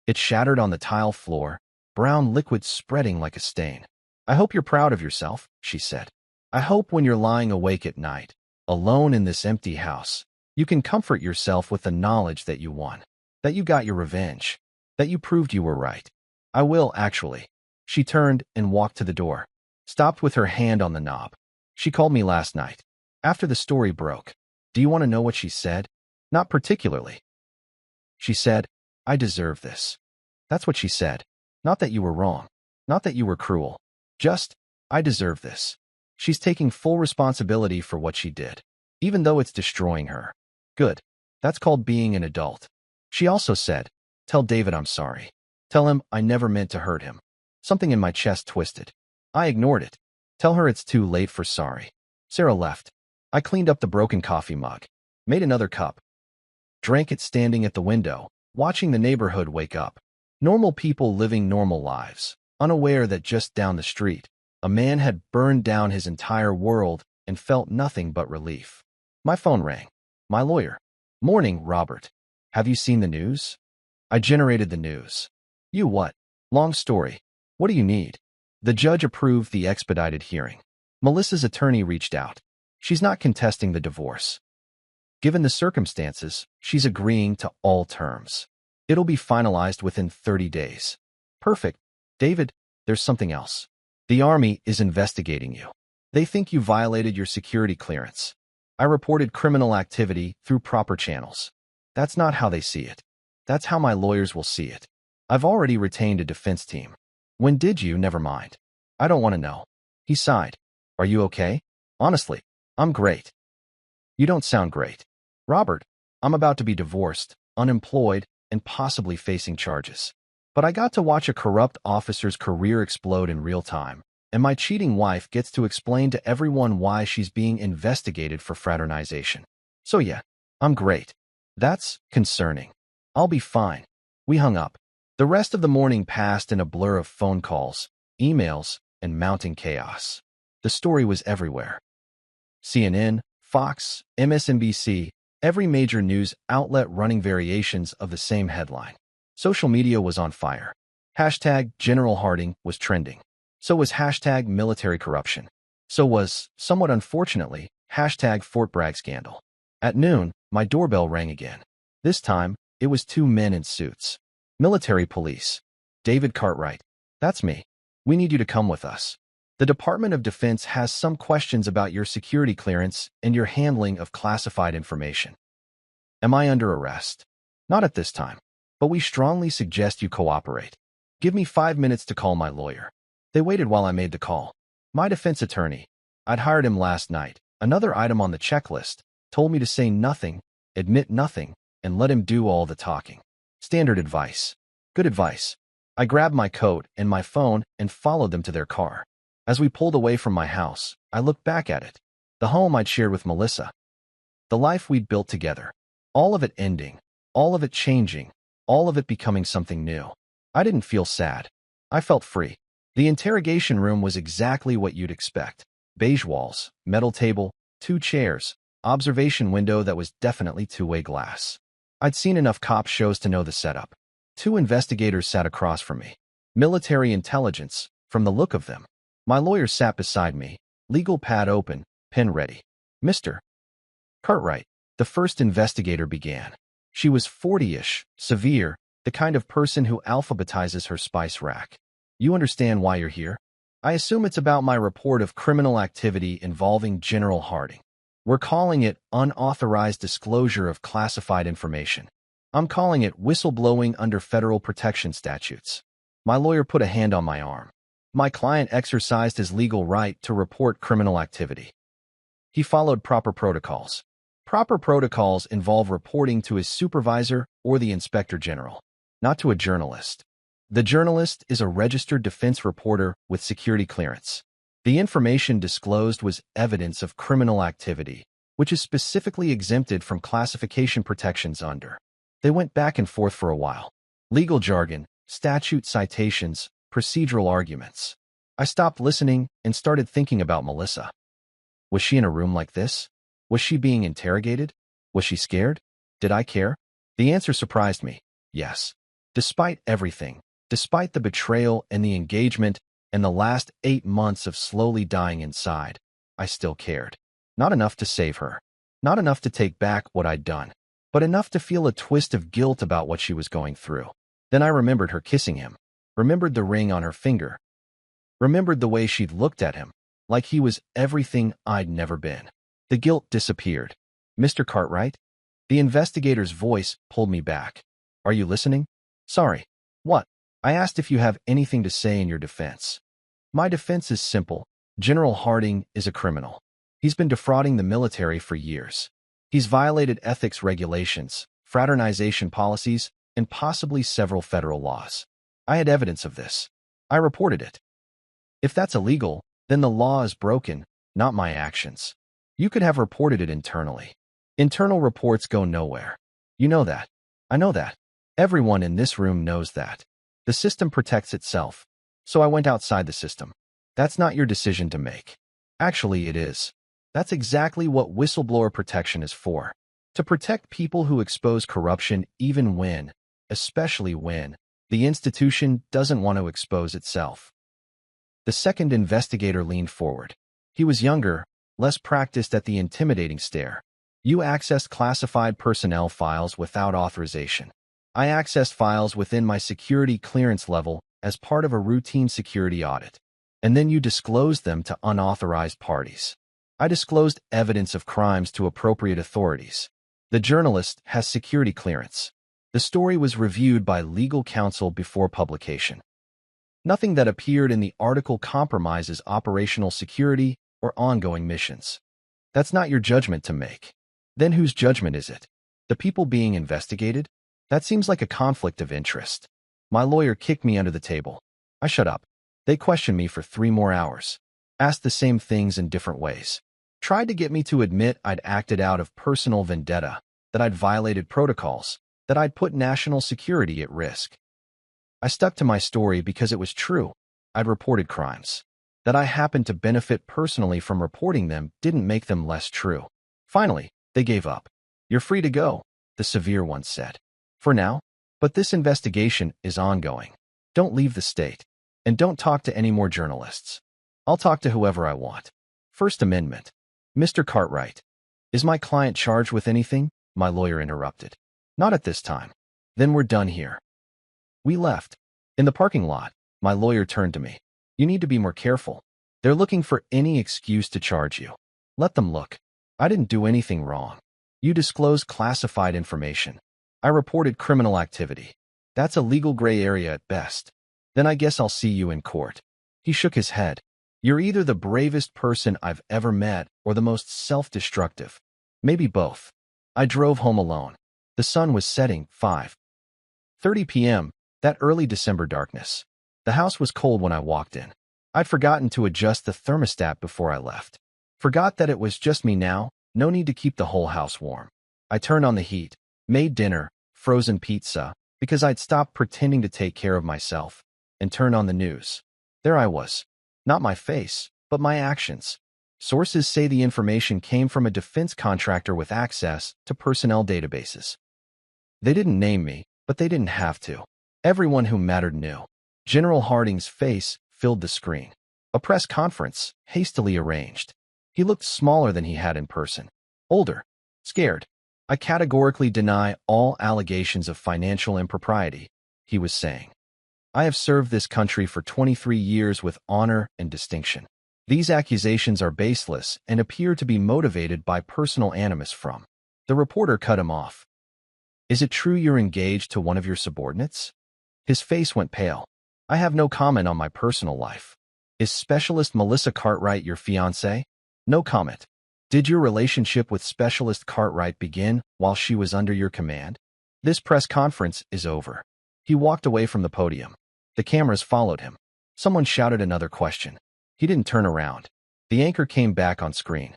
It shattered on the tile floor, brown liquid spreading like a stain. I hope you're proud of yourself, she said. I hope when you're lying awake at night, alone in this empty house, you can comfort yourself with the knowledge that you won, that you got your revenge, that you proved you were right. I will, actually. She turned and walked to the door, stopped with her hand on the knob. She called me last night, after the story broke. Do you want to know what she said? Not particularly. She said, I deserve this. That's what she said. Not that you were wrong. Not that you were cruel. Just, I deserve this. She's taking full responsibility for what she did, even though it's destroying her. Good. That's called being an adult. She also said, tell David I'm sorry. Tell him I never meant to hurt him. Something in my chest twisted. I ignored it. Tell her it's too late for sorry. Sarah left. I cleaned up the broken coffee mug, made another cup, drank it standing at the window, watching the neighborhood wake up. Normal people living normal lives, unaware that just down the street, a man had burned down his entire world and felt nothing but relief. My phone rang. My lawyer. Morning, Robert. Have you seen the news? I generated the news. You what? Long story. What do you need? The judge approved the expedited hearing. Melissa's attorney reached out. She's not contesting the divorce. Given the circumstances, she's agreeing to all terms. It'll be finalized within 30 days. Perfect. David, there's something else. The Army is investigating you. They think you violated your security clearance. I reported criminal activity through proper channels. That's not how they see it. That's how my lawyers will see it. I've already retained a defense team. When did you? Never mind. I don't want to know. He sighed. Are you okay? Honestly, I'm great. You don't sound great. Robert, I'm about to be divorced, unemployed, and possibly facing charges. But I got to watch a corrupt officer's career explode in real time, and my cheating wife gets to explain to everyone why she's being investigated for fraternization. So yeah, I'm great. That's concerning. I'll be fine. We hung up. The rest of the morning passed in a blur of phone calls, emails, and mounting chaos. The story was everywhere. CNN, Fox, MSNBC, every major news outlet running variations of the same headline. Social media was on fire. Hashtag General Harding was trending. So was hashtag military corruption. So was, somewhat unfortunately, hashtag Fort Bragg scandal. At noon, my doorbell rang again. This time, it was 2 men in suits. Military police. David Cartwright. That's me. We need you to come with us. The Department of Defense has some questions about your security clearance and your handling of classified information. Am I under arrest? Not at this time, but we strongly suggest you cooperate. Give me 5 minutes to call my lawyer. They waited while I made the call. My defense attorney, I'd hired him last night, another item on the checklist, told me to say nothing, admit nothing, and let him do all the talking. Standard advice. Good advice. I grabbed my coat and my phone and followed them to their car. As we pulled away from my house, I looked back at it. The home I'd shared with Melissa. The life we'd built together. All of it ending. All of it changing. All of it becoming something new. I didn't feel sad. I felt free. The interrogation room was exactly what you'd expect. Beige walls, metal table, 2 chairs, observation window that was definitely two-way glass. I'd seen enough cop shows to know the setup. 2 investigators sat across from me. Military intelligence, from the look of them. My lawyer sat beside me, legal pad open, pen ready. Mr. Cartwright, the first investigator began. She was 40-ish, severe, the kind of person who alphabetizes her spice rack. You understand why you're here? I assume it's about my report of criminal activity involving General Harding. We're calling it unauthorized disclosure of classified information. I'm calling it whistleblowing under federal protection statutes. My lawyer put a hand on my arm. My client exercised his legal right to report criminal activity. He followed proper protocols. Proper protocols involve reporting to his supervisor or the inspector general, not to a journalist. The journalist is a registered defense reporter with security clearance. The information disclosed was evidence of criminal activity, which is specifically exempted from classification protections under. They went back and forth for a while. Legal jargon, statute citations, procedural arguments. I stopped listening and started thinking about Melissa. Was she in a room like this? Was she being interrogated? Was she scared? Did I care? The answer surprised me. Yes. Despite everything, despite the betrayal and the engagement and the last 8 months of slowly dying inside, I still cared. Not enough to save her. Not enough to take back what I'd done, but enough to feel a twist of guilt about what she was going through. Then I remembered her kissing him, remembered the ring on her finger, remembered the way she'd looked at him, like he was everything I'd never been. The guilt disappeared. Mr. Cartwright? The investigator's voice pulled me back. Are you listening? Sorry. What? I asked if you have anything to say in your defense. My defense is simple. General Harding is a criminal. He's been defrauding the military for years. He's violated ethics regulations, fraternization policies, and possibly several federal laws. I had evidence of this. I reported it. If that's illegal, then the law is broken, not my actions. You could have reported it internally. Internal reports go nowhere. You know that. I know that. Everyone in this room knows that. The system protects itself. So I went outside the system. That's not your decision to make. Actually, it is. That's exactly what whistleblower protection is for. To protect people who expose corruption even when, especially when, the institution doesn't want to expose itself. The second investigator leaned forward. He was younger, less practiced at the intimidating stare. You accessed classified personnel files without authorization. I accessed files within my security clearance level as part of a routine security audit. And then you disclosed them to unauthorized parties. I disclosed evidence of crimes to appropriate authorities. The journalist has security clearance. The story was reviewed by legal counsel before publication. Nothing that appeared in the article compromises operational security or ongoing missions. That's not your judgment to make. Then whose judgment is it? The people being investigated? That seems like a conflict of interest. My lawyer kicked me under the table. I shut up. They questioned me for 3 more hours. Asked the same things in different ways. Tried to get me to admit I'd acted out of personal vendetta, that I'd violated protocols, that I'd put national security at risk. I stuck to my story because it was true. I'd reported crimes. That I happened to benefit personally from reporting them didn't make them less true. Finally, they gave up. You're free to go, the severe one said. For now, but this investigation is ongoing. Don't leave the state. And don't talk to any more journalists. I'll talk to whoever I want. First Amendment. Mr. Cartwright. Is my client charged with anything? My lawyer interrupted. Not at this time. Then we're done here. We left. In the parking lot, my lawyer turned to me. You need to be more careful. They're looking for any excuse to charge you. Let them look. I didn't do anything wrong. You disclosed classified information. I reported criminal activity. That's a legal gray area at best. Then I guess I'll see you in court. He shook his head. You're either the bravest person I've ever met or the most self-destructive. Maybe both. I drove home alone. The sun was setting, 5:30 p.m., that early December darkness. The house was cold when I walked in. I'd forgotten to adjust the thermostat before I left. Forgot that it was just me now, no need to keep the whole house warm. I turned on the heat, made dinner, frozen pizza, because I'd stopped pretending to take care of myself, and turned on the news. There I was. Not my face, but my actions. Sources say the information came from a defense contractor with access to personnel databases. They didn't name me, but they didn't have to. Everyone who mattered knew. General Harding's face filled the screen. A press conference, hastily arranged. He looked smaller than he had in person. Older. Scared. I categorically deny all allegations of financial impropriety, he was saying. I have served this country for 23 years with honor and distinction. These accusations are baseless and appear to be motivated by personal animus from. The reporter cut him off. Is it true you're engaged to one of your subordinates? His face went pale. I have no comment on my personal life. Is Specialist Melissa Cartwright your fiancée? No comment. Did your relationship with Specialist Cartwright begin while she was under your command? This press conference is over. He walked away from the podium. The cameras followed him. Someone shouted another question. He didn't turn around. The anchor came back on screen.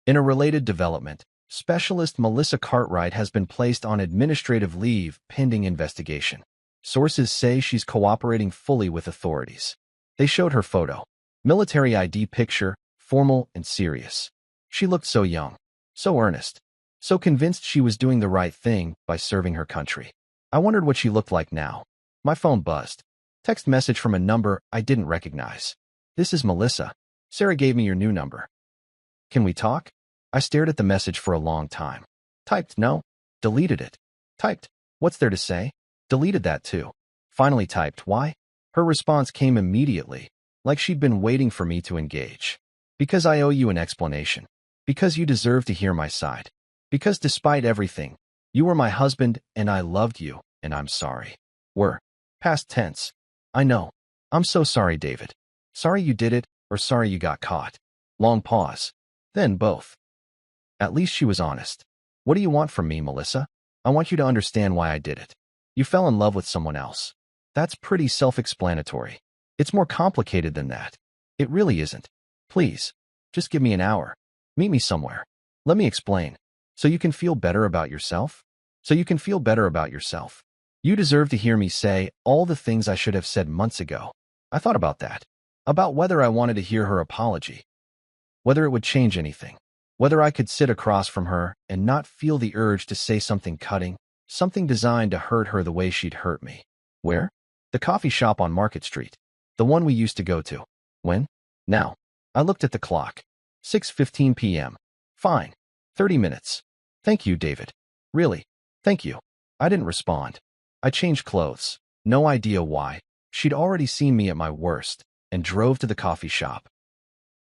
In a related development, Specialist Melissa Cartwright has been placed on administrative leave pending investigation. Sources say she's cooperating fully with authorities. They showed her photo. Military ID picture, formal and serious. She looked so young, so earnest, so convinced she was doing the right thing by serving her country. I wondered what she looked like now. My phone buzzed. Text message from a number I didn't recognize. "This is Melissa. Sarah gave me your new number. Can we talk?" I stared at the message for a long time. Typed no. Deleted it. Typed, "What's there to say?" Deleted that too. Finally typed, "Why?" Her response came immediately, like she'd been waiting for me to engage. "Because I owe you an explanation. Because you deserve to hear my side. Because despite everything, you were my husband and I loved you, and I'm sorry." Were. Past tense. I know. I'm so sorry, David. Sorry you did it, or sorry you got caught. Long pause. Then both. At least she was honest. "What do you want from me, Melissa?" "I want you to understand why I did it. You fell in love with someone else." That's pretty self-explanatory. It's more complicated than that. It really isn't. Please, just give me an hour. Meet me somewhere. Let me explain. So you can feel better about yourself? So you can feel better about yourself. You deserve to hear me say all the things I should have said months ago. I thought about that. About whether I wanted to hear her apology. Whether it would change anything. Whether I could sit across from her and not feel the urge to say something cutting, something designed to hurt her the way she'd hurt me. Where? The coffee shop on Market Street. The one we used to go to. When? Now. I looked at the clock. 6:15 p.m. Fine. 30 minutes. Thank you, David. Really. Thank you. I didn't respond. I changed clothes. No idea why. She'd already seen me at my worst and drove to the coffee shop.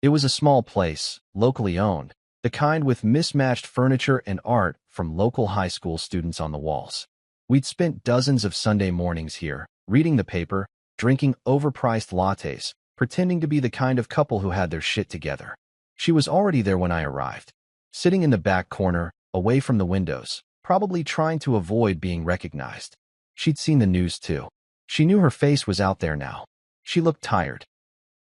It was a small place, locally owned, the kind with mismatched furniture and art from local high school students on the walls. We'd spent dozens of Sunday mornings here, reading the paper, drinking overpriced lattes, pretending to be the kind of couple who had their shit together. She was already there when I arrived, sitting in the back corner, away from the windows, probably trying to avoid being recognized. She'd seen the news too. She knew her face was out there now. She looked tired.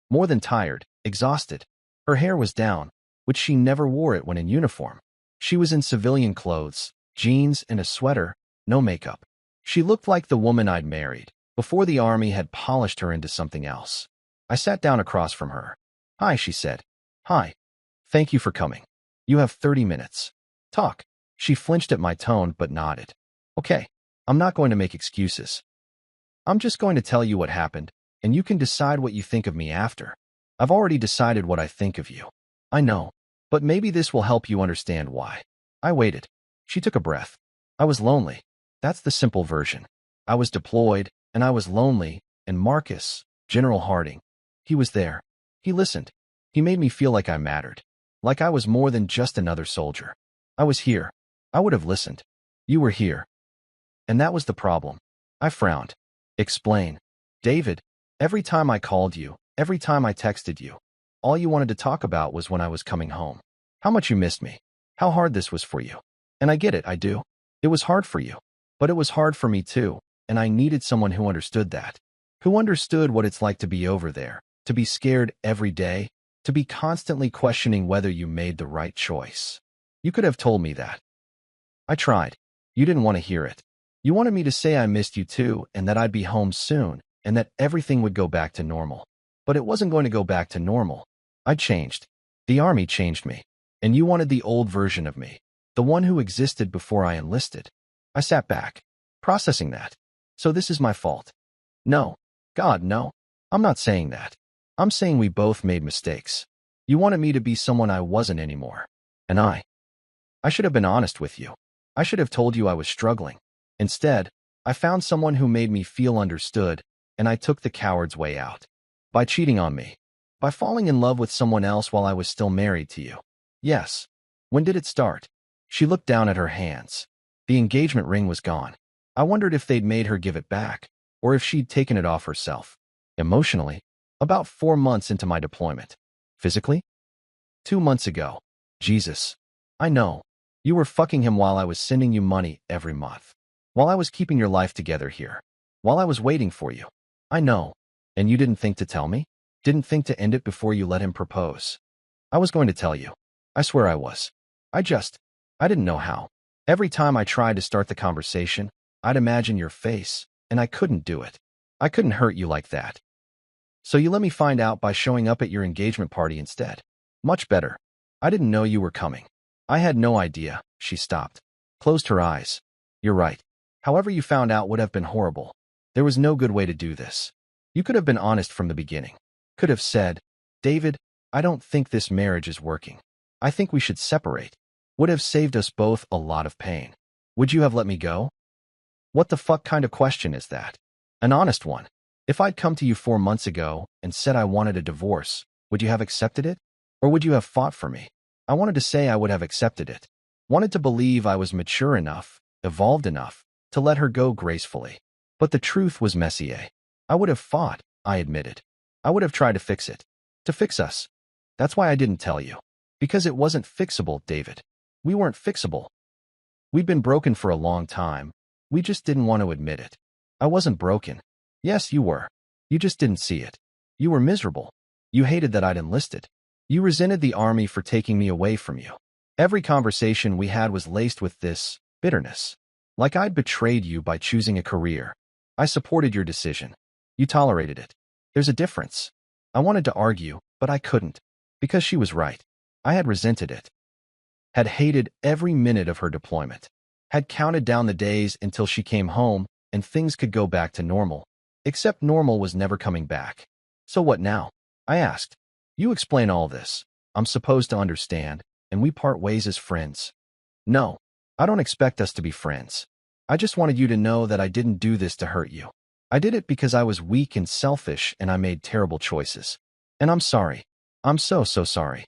More than tired, exhausted. Her hair was down, which she never wore it when in uniform. She was in civilian clothes, jeans and a sweater, no makeup. She looked like the woman I'd married, before the army had polished her into something else. I sat down across from her. "Hi," she said. "Hi. Thank you for coming. You have 30 minutes. Talk." She flinched at my tone but nodded. "Okay. I'm not going to make excuses. I'm just going to tell you what happened, and you can decide what you think of me after. I've already decided what I think of you. I know, but maybe this will help you understand why." I waited. She took a breath. I was lonely. That's the simple version. I was deployed, and I was lonely, and Marcus, General Harding, he was there. He listened. He made me feel like I mattered. Like I was more than just another soldier. I was here. I would have listened. You were here. And that was the problem. I frowned. "Explain." "David, every time I called you, every time I texted you, all you wanted to talk about was when I was coming home. How much you missed me. How hard this was for you. And I get it, I do. It was hard for you. But it was hard for me too, and I needed someone who understood that. Who understood what it's like to be over there, to be scared every day, to be constantly questioning whether you made the right choice. You could have told me that. I tried. You didn't want to hear it. You wanted me to say I missed you too, and that I'd be home soon, and that everything would go back to normal. But it wasn't going to go back to normal. I changed. The army changed me. And you wanted the old version of me, the one who existed before I enlisted. I sat back, processing that. So this is my fault. No. God, no. I'm not saying that. I'm saying we both made mistakes. You wanted me to be someone I wasn't anymore. And I should have been honest with you. I should have told you I was struggling. Instead, I found someone who made me feel understood, and I took the coward's way out. By cheating on me. By falling in love with someone else while I was still married to you. Yes. When did it start? She looked down at her hands. The engagement ring was gone. I wondered if they'd made her give it back, or if she'd taken it off herself. Emotionally, about 4 months into my deployment. Physically? 2 months ago. Jesus. I know. You were fucking him while I was sending you money every month. While I was keeping your life together here. While I was waiting for you. I know. And you didn't think to tell me? Didn't think to end it before you let him propose? I was going to tell you. I swear I was. I didn't know how. Every time I tried to start the conversation, I'd imagine your face, and I couldn't do it. I couldn't hurt you like that. So you let me find out by showing up at your engagement party instead. Much better. I didn't know you were coming. I had no idea. She stopped, closed her eyes. You're right. However you found out would have been horrible. There was no good way to do this. You could have been honest from the beginning. Could have said, David, I don't think this marriage is working. I think we should separate. Would have saved us both a lot of pain. Would you have let me go? What the fuck kind of question is that? An honest one. If I'd come to you 4 months ago and said I wanted a divorce, would you have accepted it? Or would you have fought for me? I wanted to say I would have accepted it. Wanted to believe I was mature enough, evolved enough, to let her go gracefully. But the truth was Messier. I would have fought, I admitted. I would have tried to fix it. To fix us. That's why I didn't tell you. Because it wasn't fixable, David. We weren't fixable. We'd been broken for a long time. We just didn't want to admit it. I wasn't broken. Yes, you were. You just didn't see it. You were miserable. You hated that I'd enlisted. You resented the army for taking me away from you. Every conversation we had was laced with this bitterness. Like I'd betrayed you by choosing a career. I supported your decision. You tolerated it. There's a difference. I wanted to argue, but I couldn't. Because she was right. I had resented it. Had hated every minute of her deployment. Had counted down the days until she came home and things could go back to normal. Except normal was never coming back. So what now? I asked. You explain all this. I'm supposed to understand, and we part ways as friends. No, I don't expect us to be friends. I just wanted you to know that I didn't do this to hurt you. I did it because I was weak and selfish and I made terrible choices. And I'm sorry. I'm so sorry.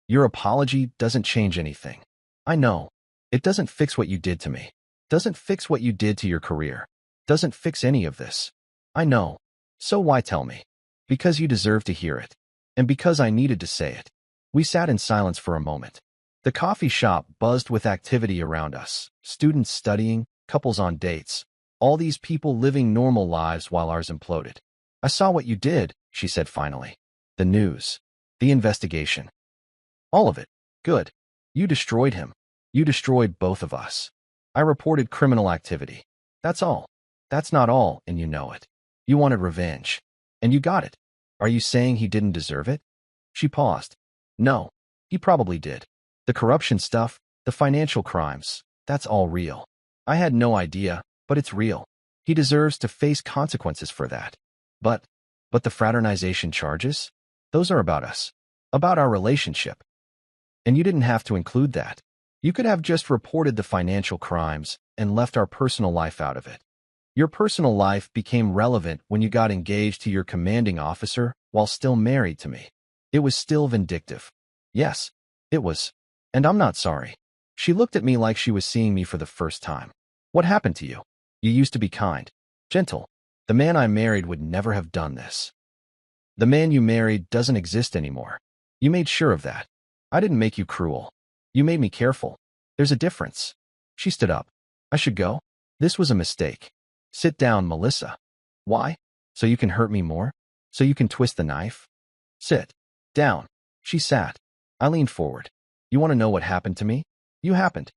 Your apology doesn't change anything. I know. It doesn't fix what you did to me. Doesn't fix what you did to your career. Doesn't fix any of this. I know. So why tell me? Because you deserve to hear it. And because I needed to say it. We sat in silence for a moment. The coffee shop buzzed with activity around us. Students studying, couples on dates. All these people living normal lives while ours imploded. I saw what you did, she said finally. The news. The investigation. All of it. Good. You destroyed him. You destroyed both of us. I reported criminal activity. That's all. That's not all, and you know it. You wanted revenge. And you got it. Are you saying he didn't deserve it? She paused. No, he probably did. The corruption stuff, the financial crimes, that's all real. I had no idea, but it's real. He deserves to face consequences for that. But the fraternization charges? Those are about us. About our relationship. And you didn't have to include that. You could have just reported the financial crimes and left our personal life out of it. Your personal life became relevant when you got engaged to your commanding officer while still married to me. It was still vindictive. Yes, it was. And I'm not sorry. She looked at me like she was seeing me for the first time. What happened to you? You used to be kind, gentle. The man I married would never have done this. The man you married doesn't exist anymore. You made sure of that. I didn't make you cruel. You made me careful. There's a difference. She stood up. I should go? This was a mistake. Sit down, Melissa. Why? So you can hurt me more? So you can twist the knife? Sit down. She sat. I leaned forward. You want to know what happened to me? You happened.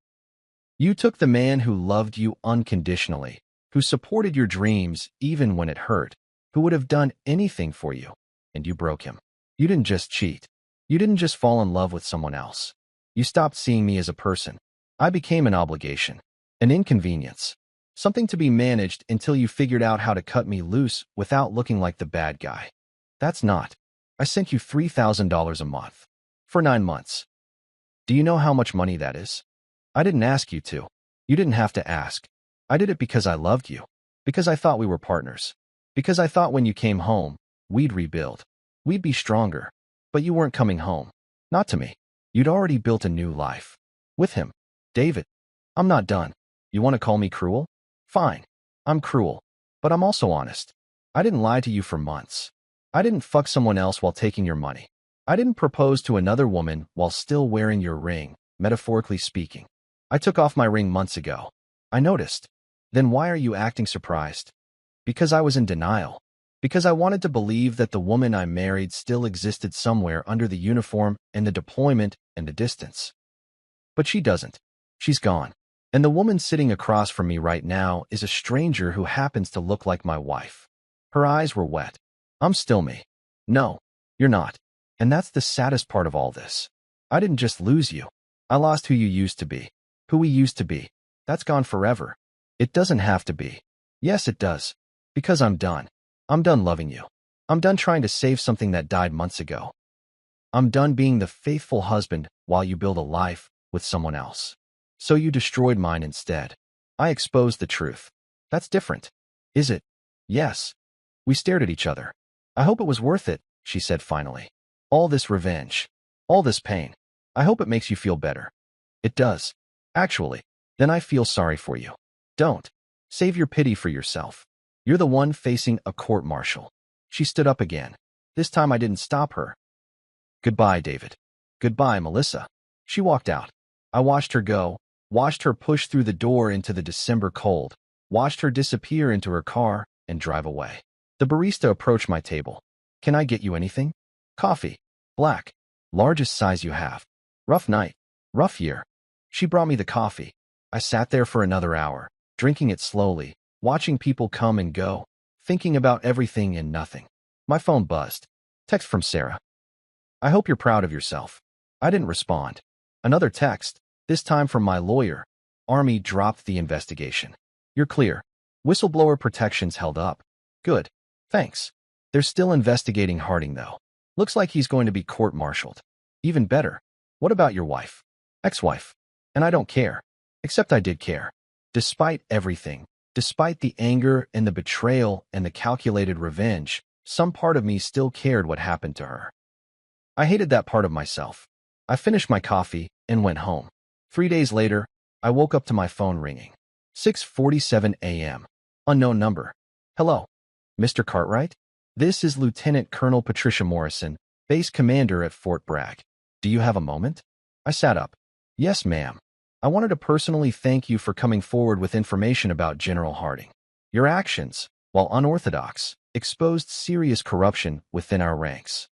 You took the man who loved you unconditionally, who supported your dreams even when it hurt, who would have done anything for you, and you broke him. You didn't just cheat. You didn't just fall in love with someone else. You stopped seeing me as a person. I became an obligation, an inconvenience, something to be managed until you figured out how to cut me loose without looking like the bad guy. That's not. I sent you $3,000 a month. For 9 months. Do you know how much money that is? I didn't ask you to. You didn't have to ask. I did it because I loved you. Because I thought we were partners. Because I thought when you came home, we'd rebuild. We'd be stronger. But you weren't coming home. Not to me. You'd already built a new life. With him. David. I'm not done. You want to call me cruel? Fine. I'm cruel. But I'm also honest. I didn't lie to you for months. I didn't fuck someone else while taking your money. I didn't propose to another woman while still wearing your ring, metaphorically speaking. I took off my ring months ago. I noticed. Then why are you acting surprised? Because I was in denial. Because I wanted to believe that the woman I married still existed somewhere under the uniform and the deployment and the distance. But she doesn't. She's gone. And the woman sitting across from me right now is a stranger who happens to look like my wife. Her eyes were wet. I'm still me. No, you're not. And that's the saddest part of all this. I didn't just lose you. I lost who you used to be. Who we used to be. That's gone forever. It doesn't have to be. Yes, it does. Because I'm done. I'm done loving you. I'm done trying to save something that died months ago. I'm done being the faithful husband while you build a life with someone else. So you destroyed mine instead. I exposed the truth. That's different. Is it? Yes. We stared at each other. I hope it was worth it, she said finally. All this revenge. All this pain. I hope it makes you feel better. It does. Actually. Then I feel sorry for you. Don't. Save your pity for yourself. You're the one facing a court-martial. She stood up again. This time I didn't stop her. Goodbye, David. Goodbye, Melissa. She walked out. I watched her go, watched her push through the door into the December cold, watched her disappear into her car and drive away. The barista approached my table. Can I get you anything? Coffee. Black. Largest size you have. Rough night. Rough year. She brought me the coffee. I sat there for another hour, drinking it slowly, watching people come and go, thinking about everything and nothing. My phone buzzed. Text from Sarah. I hope you're proud of yourself. I didn't respond. Another text, this time from my lawyer. Army dropped the investigation. You're clear. Whistleblower protections held up. Good. Thanks. They're still investigating Harding, though. Looks like he's going to be court-martialed. Even better. What about your wife? Ex-wife. And I don't care. Except I did care. Despite everything, despite the anger and the betrayal and the calculated revenge, some part of me still cared what happened to her. I hated that part of myself. I finished my coffee and went home. 3 days later, I woke up to my phone ringing. 6:47 a.m. Unknown number. Hello. Mr. Cartwright? This is Lieutenant Colonel Patricia Morrison, base commander at Fort Bragg. Do you have a moment? I sat up. Yes, ma'am. I wanted to personally thank you for coming forward with information about General Harding. Your actions, while unorthodox, exposed serious corruption within our ranks.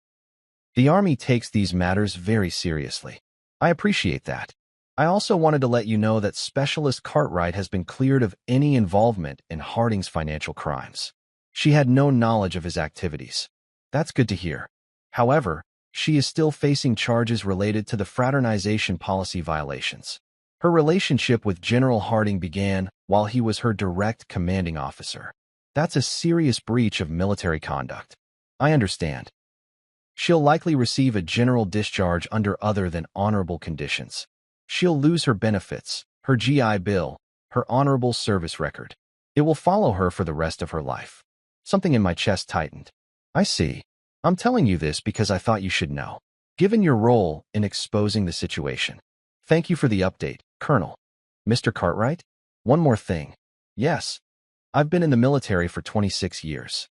The Army takes these matters very seriously. I appreciate that. I also wanted to let you know that Specialist Cartwright has been cleared of any involvement in Harding's financial crimes. She had no knowledge of his activities. That's good to hear. However, she is still facing charges related to the fraternization policy violations. Her relationship with General Harding began while he was her direct commanding officer. That's a serious breach of military conduct. I understand. She'll likely receive a general discharge under other than honorable conditions. She'll lose her benefits, her GI Bill, her honorable service record. It will follow her for the rest of her life. Something in my chest tightened. I see. I'm telling you this because I thought you should know, given your role in exposing the situation. Thank you for the update, Colonel. Mr. Cartwright? One more thing. Yes. I've been in the military for 26 years.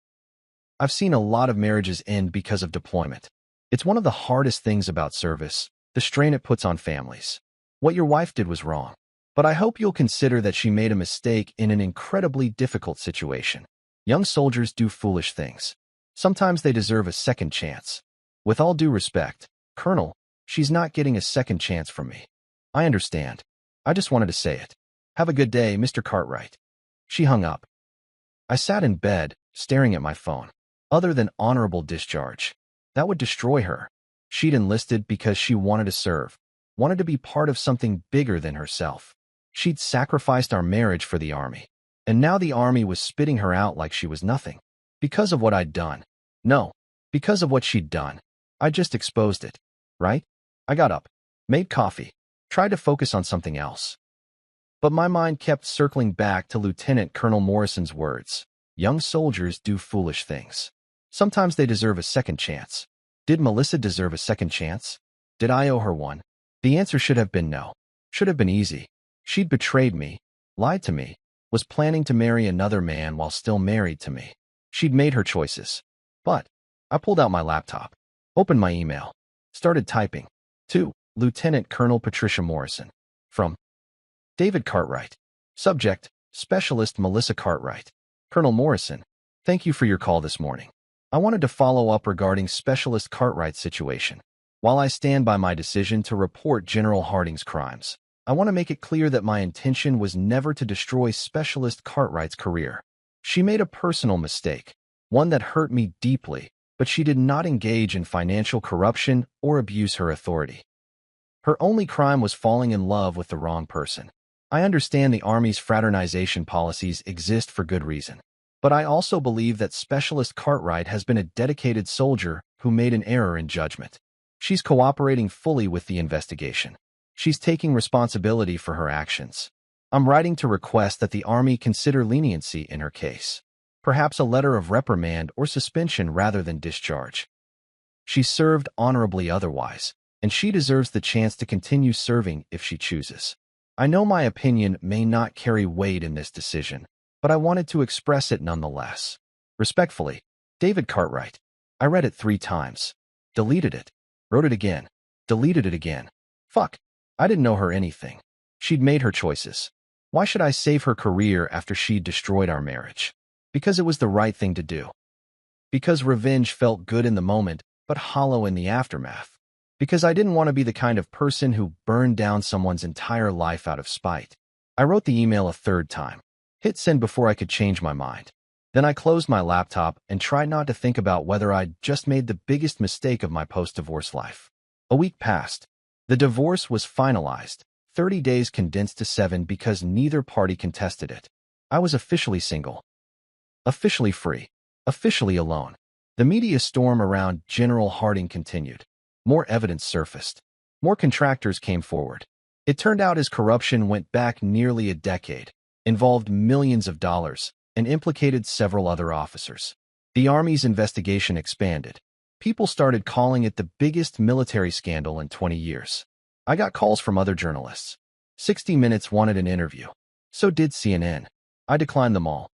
I've seen a lot of marriages end because of deployment. It's one of the hardest things about service, the strain it puts on families. What your wife did was wrong, but I hope you'll consider that she made a mistake in an incredibly difficult situation. Young soldiers do foolish things. Sometimes they deserve a second chance. With all due respect, Colonel, she's not getting a second chance from me. I understand. I just wanted to say it. Have a good day, Mr. Cartwright. She hung up. I sat in bed, staring at my phone. Other than honorable discharge. That would destroy her. She'd enlisted because she wanted to serve, wanted to be part of something bigger than herself. She'd sacrificed our marriage for the Army. And now the Army was spitting her out like she was nothing. Because of what I'd done. No, because of what she'd done. I just exposed it. Right? I got up, made coffee, tried to focus on something else. But my mind kept circling back to Lieutenant Colonel Morrison's words. Young soldiers do foolish things. Sometimes they deserve a second chance. Did Melissa deserve a second chance? Did I owe her one? The answer should have been no. Should have been easy. She'd betrayed me, lied to me, was planning to marry another man while still married to me. She'd made her choices. But I pulled out my laptop, opened my email, started typing. To Lieutenant Colonel Patricia Morrison. From David Cartwright. Subject, Specialist Melissa Cartwright. Colonel Morrison, thank you for your call this morning. I wanted to follow up regarding Specialist Cartwright's situation. While I stand by my decision to report General Harding's crimes, I want to make it clear that my intention was never to destroy Specialist Cartwright's career. She made a personal mistake, one that hurt me deeply, but she did not engage in financial corruption or abuse her authority. Her only crime was falling in love with the wrong person. I understand the Army's fraternization policies exist for good reason, but I also believe that Specialist Cartwright has been a dedicated soldier who made an error in judgment. She's cooperating fully with the investigation. She's taking responsibility for her actions. I'm writing to request that the Army consider leniency in her case. Perhaps a letter of reprimand or suspension rather than discharge. She served honorably otherwise, and she deserves the chance to continue serving if she chooses. I know my opinion may not carry weight in this decision, but I wanted to express it nonetheless. Respectfully, David Cartwright. I read it 3 times. Deleted it. Wrote it again. Deleted it again. Fuck. I didn't know her anything. She'd made her choices. Why should I save her career after she'd destroyed our marriage? Because it was the right thing to do. Because revenge felt good in the moment, but hollow in the aftermath. Because I didn't want to be the kind of person who burned down someone's entire life out of spite. I wrote the email a 3rd time. Hit send before I could change my mind. Then I closed my laptop and tried not to think about whether I'd just made the biggest mistake of my post-divorce life. A week passed. The divorce was finalized, 30 days condensed to 7 because neither party contested it. I was officially single. Officially free. Officially alone. The media storm around General Harding continued. More evidence surfaced. More contractors came forward. It turned out his corruption went back nearly a decade, involved millions of dollars, and implicated several other officers. The Army's investigation expanded. People started calling it the biggest military scandal in 20 years. I got calls from other journalists. 60 Minutes wanted an interview. So did CNN. I declined them all.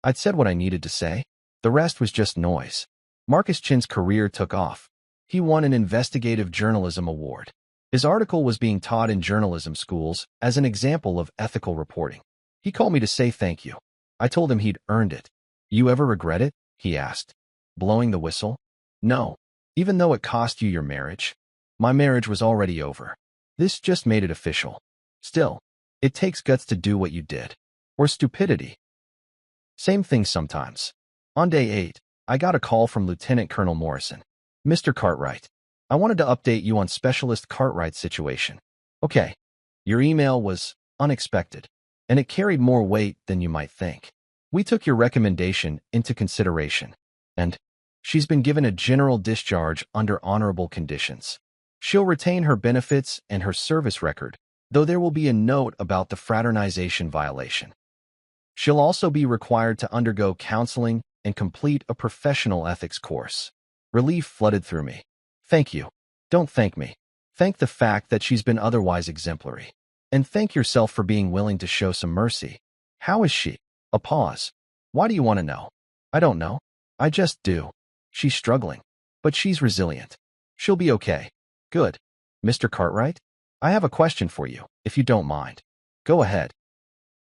I'd said what I needed to say. The rest was just noise. Marcus Chin's career took off. He won an investigative journalism award. His article was being taught in journalism schools as an example of ethical reporting. He called me to say thank you. I told him he'd earned it. You ever regret it? He asked. Blowing the whistle? No. Even though it cost you your marriage? My marriage was already over. This just made it official. Still, it takes guts to do what you did. Or stupidity. Same thing sometimes. On day 8, I got a call from Lieutenant Colonel Morrison. Mr. Cartwright, I wanted to update you on Specialist Cartwright's situation. Okay, your email was unexpected, and it carried more weight than you might think. We took your recommendation into consideration, and she's been given a general discharge under honorable conditions. She'll retain her benefits and her service record, though there will be a note about the fraternization violation. She'll also be required to undergo counseling and complete a professional ethics course. Relief flooded through me. Thank you. Don't thank me. Thank the fact that she's been otherwise exemplary. And thank yourself for being willing to show some mercy. How is she? A pause. Why do you want to know? I don't know. I just do. She's struggling. But she's resilient. She'll be okay. Good. Mr. Cartwright? I have a question for you, if you don't mind. Go ahead.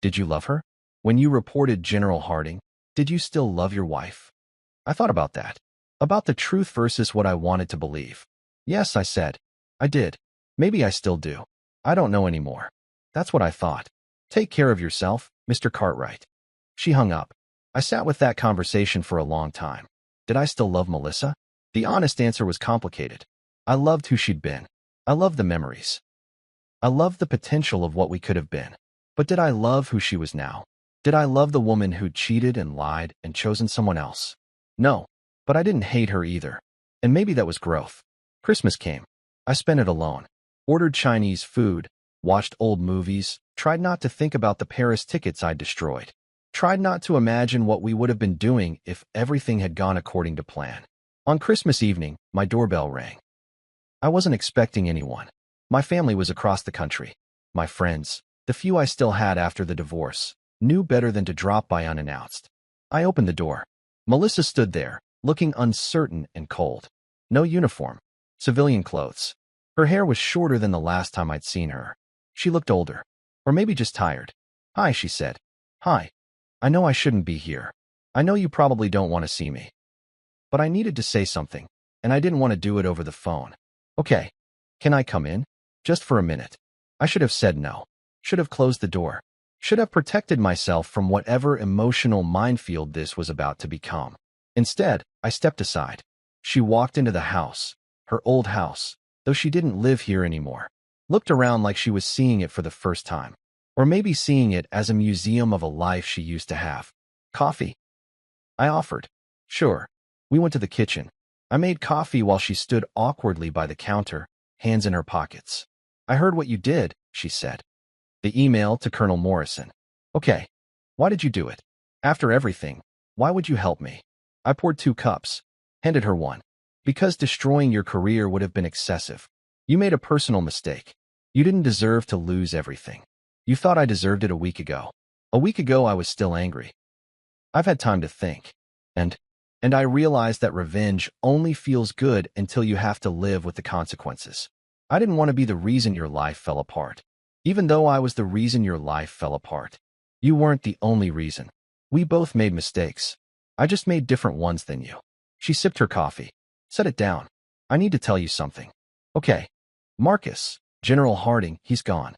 Did you love her? When you reported General Harding, did you still love your wife? I thought about that. About the truth versus what I wanted to believe. Yes, I said. I did. Maybe I still do. I don't know anymore. That's what I thought. Take care of yourself, Mr. Cartwright. She hung up. I sat with that conversation for a long time. Did I still love Melissa? The honest answer was complicated. I loved who she'd been. I loved the memories. I loved the potential of what we could have been. But did I love who she was now? Did I love the woman who'd cheated and lied and chosen someone else? No. But I didn't hate her either. And maybe that was growth. Christmas came. I spent it alone. Ordered Chinese food, watched old movies, tried not to think about the Paris tickets I'd destroyed. Tried not to imagine what we would have been doing if everything had gone according to plan. On Christmas evening, my doorbell rang. I wasn't expecting anyone. My family was across the country. My friends, the few I still had after the divorce, knew better than to drop by unannounced. I opened the door. Melissa stood there, looking uncertain and cold. No uniform. Civilian clothes. Her hair was shorter than the last time I'd seen her. She looked older. Or maybe just tired. Hi, she said. Hi. I know I shouldn't be here. I know you probably don't want to see me. But I needed to say something, and I didn't want to do it over the phone. Okay. Can I come in? Just for a minute. I should have said no. Should have closed the door. Should have protected myself from whatever emotional minefield this was about to become. Instead, I stepped aside. She walked into the house, her old house, though she didn't live here anymore. Looked around like she was seeing it for the first time. Or maybe seeing it as a museum of a life she used to have. Coffee? I offered. Sure. We went to the kitchen. I made coffee while she stood awkwardly by the counter, hands in her pockets. I heard what you did, she said. The email to Colonel Morrison. Okay. Why did you do it? After everything, why would you help me? I poured 2 cups, handed her one. Because destroying your career would have been excessive. You made a personal mistake. You didn't deserve to lose everything. You thought I deserved it a week ago. A week ago I was still angry. I've had time to think. And I realized that revenge only feels good until you have to live with the consequences. I didn't want to be the reason your life fell apart. Even though I was the reason your life fell apart. You weren't the only reason. We both made mistakes. I just made different ones than you. She sipped her coffee. Set it down. I need to tell you something. Okay. Marcus, General Harding, he's gone.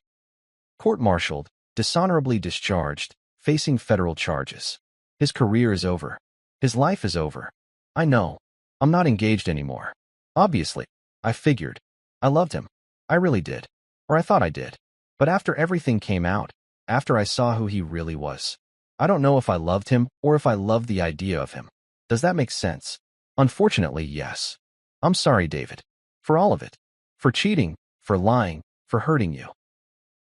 Court-martialed, dishonorably discharged, facing federal charges. His career is over. His life is over. I know. I'm not engaged anymore. Obviously. I figured. I loved him. I really did. Or I thought I did. But after everything came out, after I saw who he really was, I don't know if I loved him or if I loved the idea of him. Does that make sense? Unfortunately, yes. I'm sorry, David. For all of it. For cheating, for lying, for hurting you.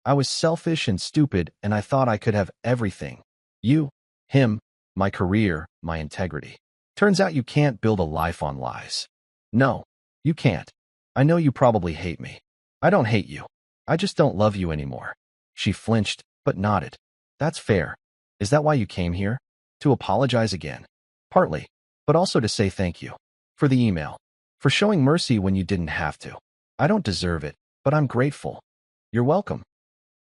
I was selfish and stupid, and I thought I could have everything. You, him, my career, my integrity. Turns out you can't build a life on lies. No, you can't. I know you probably hate me. I don't hate you. I just don't love you anymore. She flinched, but nodded. That's fair. Is that why you came here? To apologize again? Partly, but also to say thank you. For the email. For showing mercy when you didn't have to. I don't deserve it, but I'm grateful. You're welcome.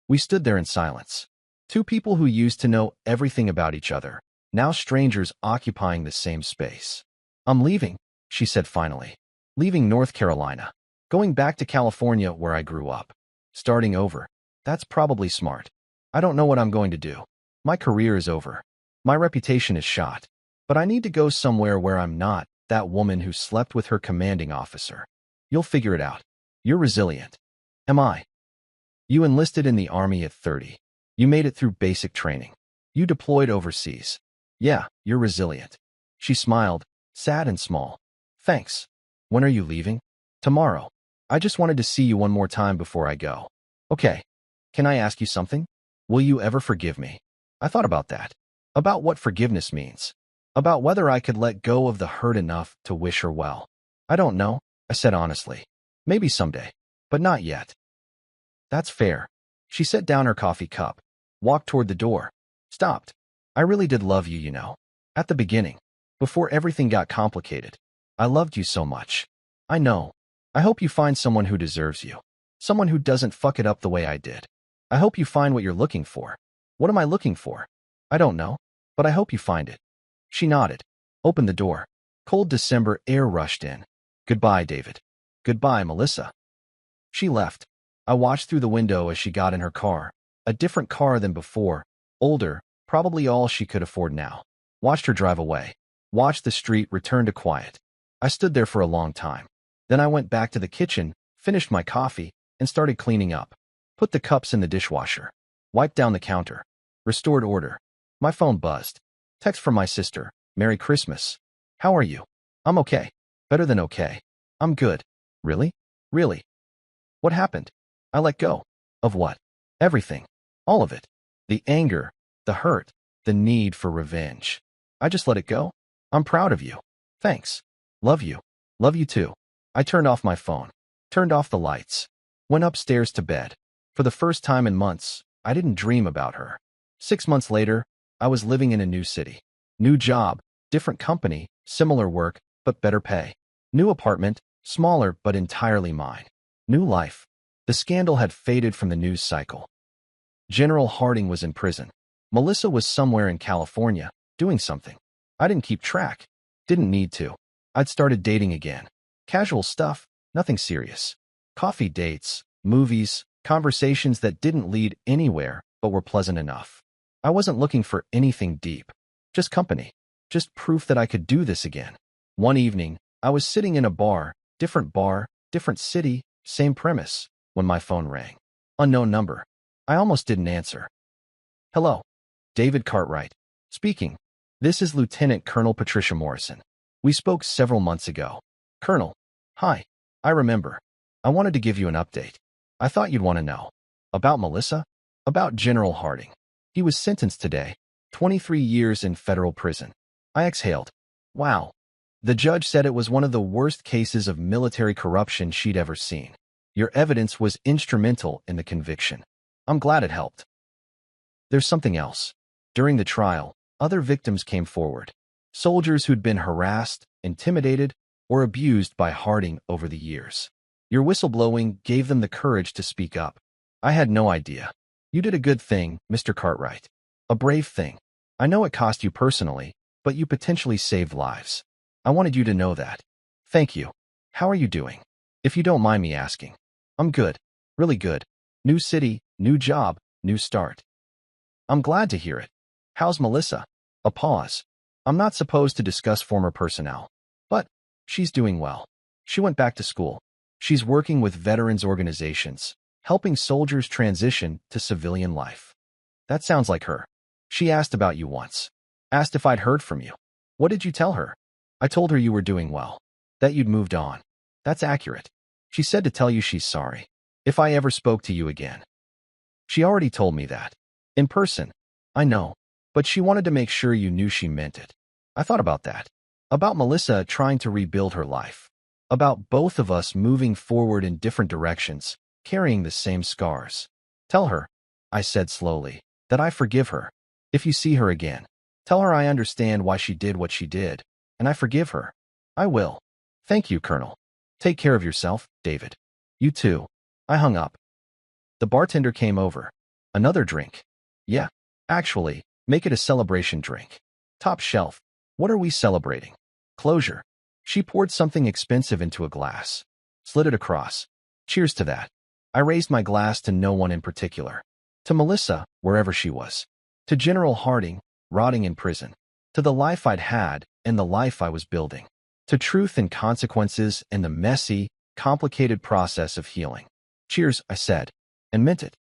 We stood there in silence. 2 people who used to know everything about each other, now strangers occupying the same space. I'm leaving, she said finally. Leaving North Carolina. Going back to California where I grew up. Starting over. That's probably smart. I don't know what I'm going to do. My career is over. My reputation is shot. But I need to go somewhere where I'm not that woman who slept with her commanding officer. You'll figure it out. You're resilient. Am I? You enlisted in the Army at 30. You made it through basic training. You deployed overseas. Yeah, you're resilient. She smiled, sad and small. Thanks. When are you leaving? Tomorrow. I just wanted to see you one more time before I go. Okay. Can I ask you something? Will you ever forgive me? I thought about that. About what forgiveness means. About whether I could let go of the hurt enough to wish her well. I don't know, I said honestly. Maybe someday. But not yet. That's fair. She set down her coffee cup, walked toward the door, stopped. I really did love you, you know. At the beginning. Before everything got complicated. I loved you so much. I know. I hope you find someone who deserves you. Someone who doesn't fuck it up the way I did. I hope you find what you're looking for. What am I looking for? I don't know. But I hope you find it. She nodded. Opened the door. Cold December air rushed in. Goodbye, David. Goodbye, Melissa. She left. I watched through the window as she got in her car. A different car than before. Older, probably all she could afford now. Watched her drive away. Watched the street return to quiet. I stood there for a long time. Then I went back to the kitchen, finished my coffee, and started cleaning up. Put the cups in the dishwasher. Wiped down the counter. Restored order. My phone buzzed. Text from my sister. Merry Christmas. How are you? I'm okay. Better than okay. I'm good. Really? Really? What happened? I let go. Of what? Everything. All of it. The anger, the hurt, the need for revenge. I just let it go. I'm proud of you. Thanks. Love you. Love you too. I turned off my phone. Turned off the lights. Went upstairs to bed. For the first time in months, I didn't dream about her. 6 months later, I was living in a new city. New job, different company, similar work, but better pay. New apartment, smaller but entirely mine. New life. The scandal had faded from the news cycle. General Harding was in prison. Melissa was somewhere in California, doing something. I didn't keep track. Didn't need to. I'd started dating again. Casual stuff, nothing serious. Coffee dates, movies, conversations that didn't lead anywhere but were pleasant enough. I wasn't looking for anything deep. Just company. Just proof that I could do this again. One evening, I was sitting in a bar, different city, same premise, when my phone rang. Unknown number. I almost didn't answer. Hello. David Cartwright. Speaking. This is Lieutenant Colonel Patricia Morrison. We spoke several months ago. Colonel. Hi. I remember. I wanted to give you an update. I thought you'd want to know. About Melissa? About General Harding. He was sentenced today. 23 years in federal prison. I exhaled. Wow. The judge said it was one of the worst cases of military corruption she'd ever seen. Your evidence was instrumental in the conviction. I'm glad it helped. There's something else. During the trial, other victims came forward. Soldiers who'd been harassed, intimidated, or abused by Harding over the years. Your whistleblowing gave them the courage to speak up. I had no idea. You did a good thing, Mr. Cartwright. A brave thing. I know it cost you personally, but you potentially saved lives. I wanted you to know that. Thank you. How are you doing? If you don't mind me asking. I'm good. Really good. New city, new job, new start. I'm glad to hear it. How's Melissa? A pause. I'm not supposed to discuss former personnel, but she's doing well. She went back to school. She's working with veterans organizations, helping soldiers transition to civilian life. That sounds like her. She asked about you once. Asked if I'd heard from you. What did you tell her? I told her you were doing well, that you'd moved on. That's accurate. She said to tell you she's sorry, if I ever spoke to you again. She already told me that. In person. I know, but she wanted to make sure you knew she meant it. I thought about that. About Melissa trying to rebuild her life. About both of us moving forward in different directions, carrying the same scars. Tell her, I said slowly, that I forgive her. If you see her again, tell her I understand why she did what she did, and I forgive her. I will. Thank you, Colonel. Take care of yourself, David. You too. I hung up. The bartender came over. Another drink. Yeah, actually, make it a celebration drink. Top shelf. What are we celebrating? Closure. She poured something expensive into a glass. Slid it across. Cheers to that. I raised my glass to no one in particular. To Melissa, wherever she was. To General Harding, rotting in prison. To the life I'd had and the life I was building. To truth and consequences and the messy, complicated process of healing. Cheers, I said, and meant it.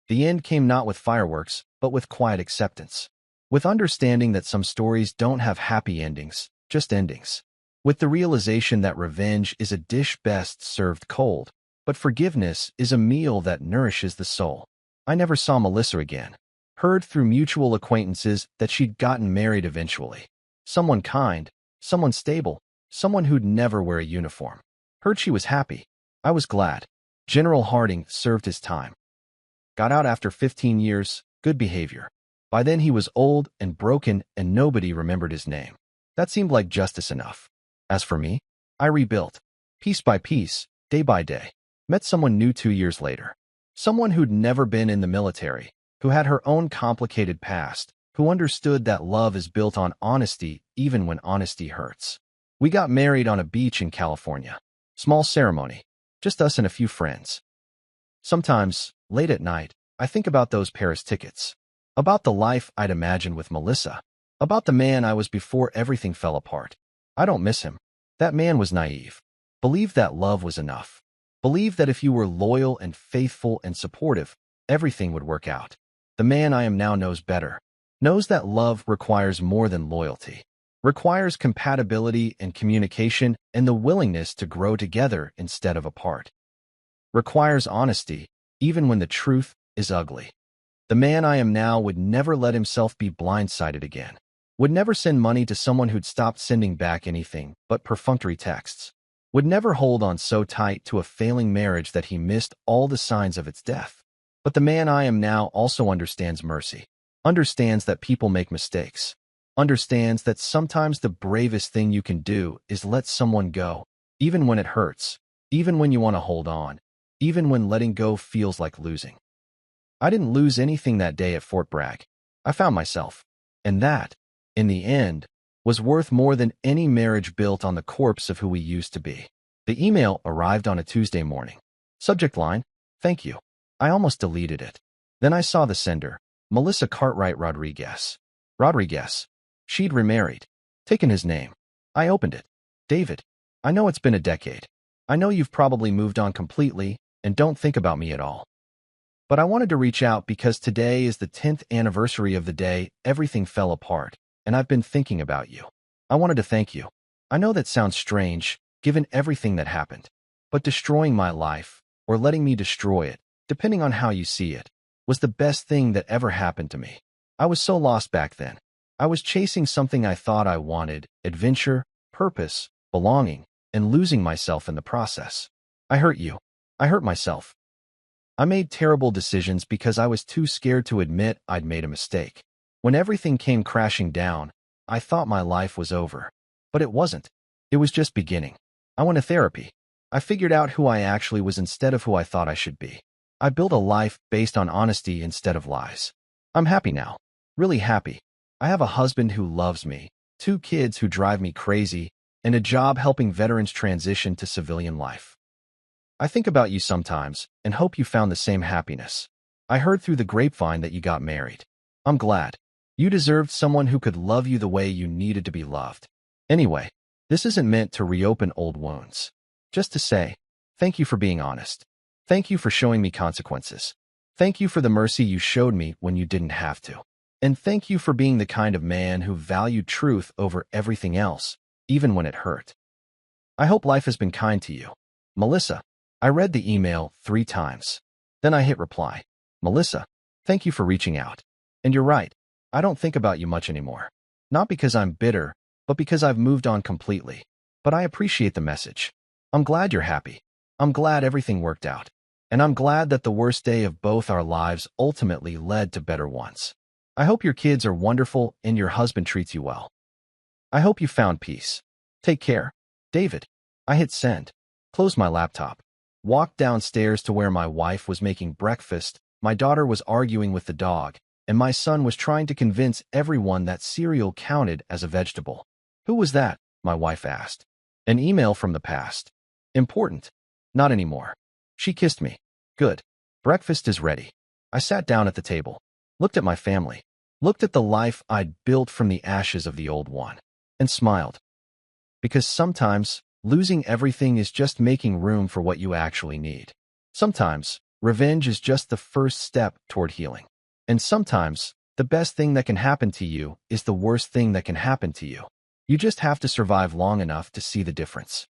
The end came not with fireworks, but with quiet acceptance. With understanding that some stories don't have happy endings, just endings. With the realization that revenge is a dish best served cold, but forgiveness is a meal that nourishes the soul. I never saw Melissa again. Heard through mutual acquaintances that she'd gotten married eventually. Someone kind, someone stable, someone who'd never wear a uniform. Heard she was happy. I was glad. General Harding served his time. Got out after 15 years, good behavior. By then he was old and broken and nobody remembered his name. That seemed like justice enough. As for me, I rebuilt. Piece by piece, day by day. Met someone new 2 years later. Someone who'd never been in the military, who had her own complicated past, who understood that love is built on honesty even when honesty hurts. We got married on a beach in California. Small ceremony. Just us and a few friends. Sometimes, late at night, I think about those Paris tickets. About the life I'd imagined with Melissa. About the man I was before everything fell apart. I don't miss him. That man was naive. Believed that love was enough. Believed that if you were loyal and faithful and supportive, everything would work out. The man I am now knows better. Knows that love requires more than loyalty. Requires compatibility and communication and the willingness to grow together instead of apart. Requires honesty, even when the truth is ugly. The man I am now would never let himself be blindsided again. Would never send money to someone who'd stopped sending back anything but perfunctory texts. Would never hold on so tight to a failing marriage that he missed all the signs of its death. But the man I am now also understands mercy. Understands that people make mistakes. Understands that sometimes the bravest thing you can do is let someone go, even when it hurts, even when you want to hold on, even when letting go feels like losing. I didn't lose anything that day at Fort Bragg. I found myself. And that, in the end, was worth more than any marriage built on the corpse of who we used to be. The email arrived on a Tuesday morning. Subject line, thank you. I almost deleted it. Then I saw the sender, Melissa Cartwright Rodriguez. Rodriguez. She'd remarried. Taken his name. I opened it. David. I know it's been a decade. I know you've probably moved on completely and don't think about me at all. But I wanted to reach out because today is the 10th anniversary of the day everything fell apart, and I've been thinking about you. I wanted to thank you. I know that sounds strange, given everything that happened, but destroying my life, or letting me destroy it, depending on how you see it, was the best thing that ever happened to me. I was so lost back then. I was chasing something I thought I wanted, adventure, purpose, belonging, and losing myself in the process. I hurt you. I hurt myself. I made terrible decisions because I was too scared to admit I'd made a mistake. When everything came crashing down, I thought my life was over. But it wasn't. It was just beginning. I went to therapy. I figured out who I actually was instead of who I thought I should be. I built a life based on honesty instead of lies. I'm happy now. Really happy. I have a husband who loves me, 2 kids who drive me crazy, and a job helping veterans transition to civilian life. I think about you sometimes and hope you found the same happiness. I heard through the grapevine that you got married. I'm glad. You deserved someone who could love you the way you needed to be loved. Anyway, this isn't meant to reopen old wounds. Just to say, thank you for being honest. Thank you for showing me consequences. Thank you for the mercy you showed me when you didn't have to. And thank you for being the kind of man who valued truth over everything else, even when it hurt. I hope life has been kind to you. Melissa. I read the email 3 times. Then I hit reply. Melissa, thank you for reaching out. And you're right. I don't think about you much anymore. Not because I'm bitter, but because I've moved on completely. But I appreciate the message. I'm glad you're happy. I'm glad everything worked out. And I'm glad that the worst day of both our lives ultimately led to better ones. I hope your kids are wonderful and your husband treats you well. I hope you found peace. Take care. David. I hit send. Closed my laptop. Walked downstairs to where my wife was making breakfast, my daughter was arguing with the dog, and my son was trying to convince everyone that cereal counted as a vegetable. Who was that? My wife asked. An email from the past. Important. Not anymore. She kissed me. Good. Breakfast is ready. I sat down at the table, looked at my family, looked at the life I'd built from the ashes of the old one, and smiled. Because sometimes, losing everything is just making room for what you actually need. Sometimes, revenge is just the first step toward healing. And sometimes, the best thing that can happen to you is the worst thing that can happen to you. You just have to survive long enough to see the difference.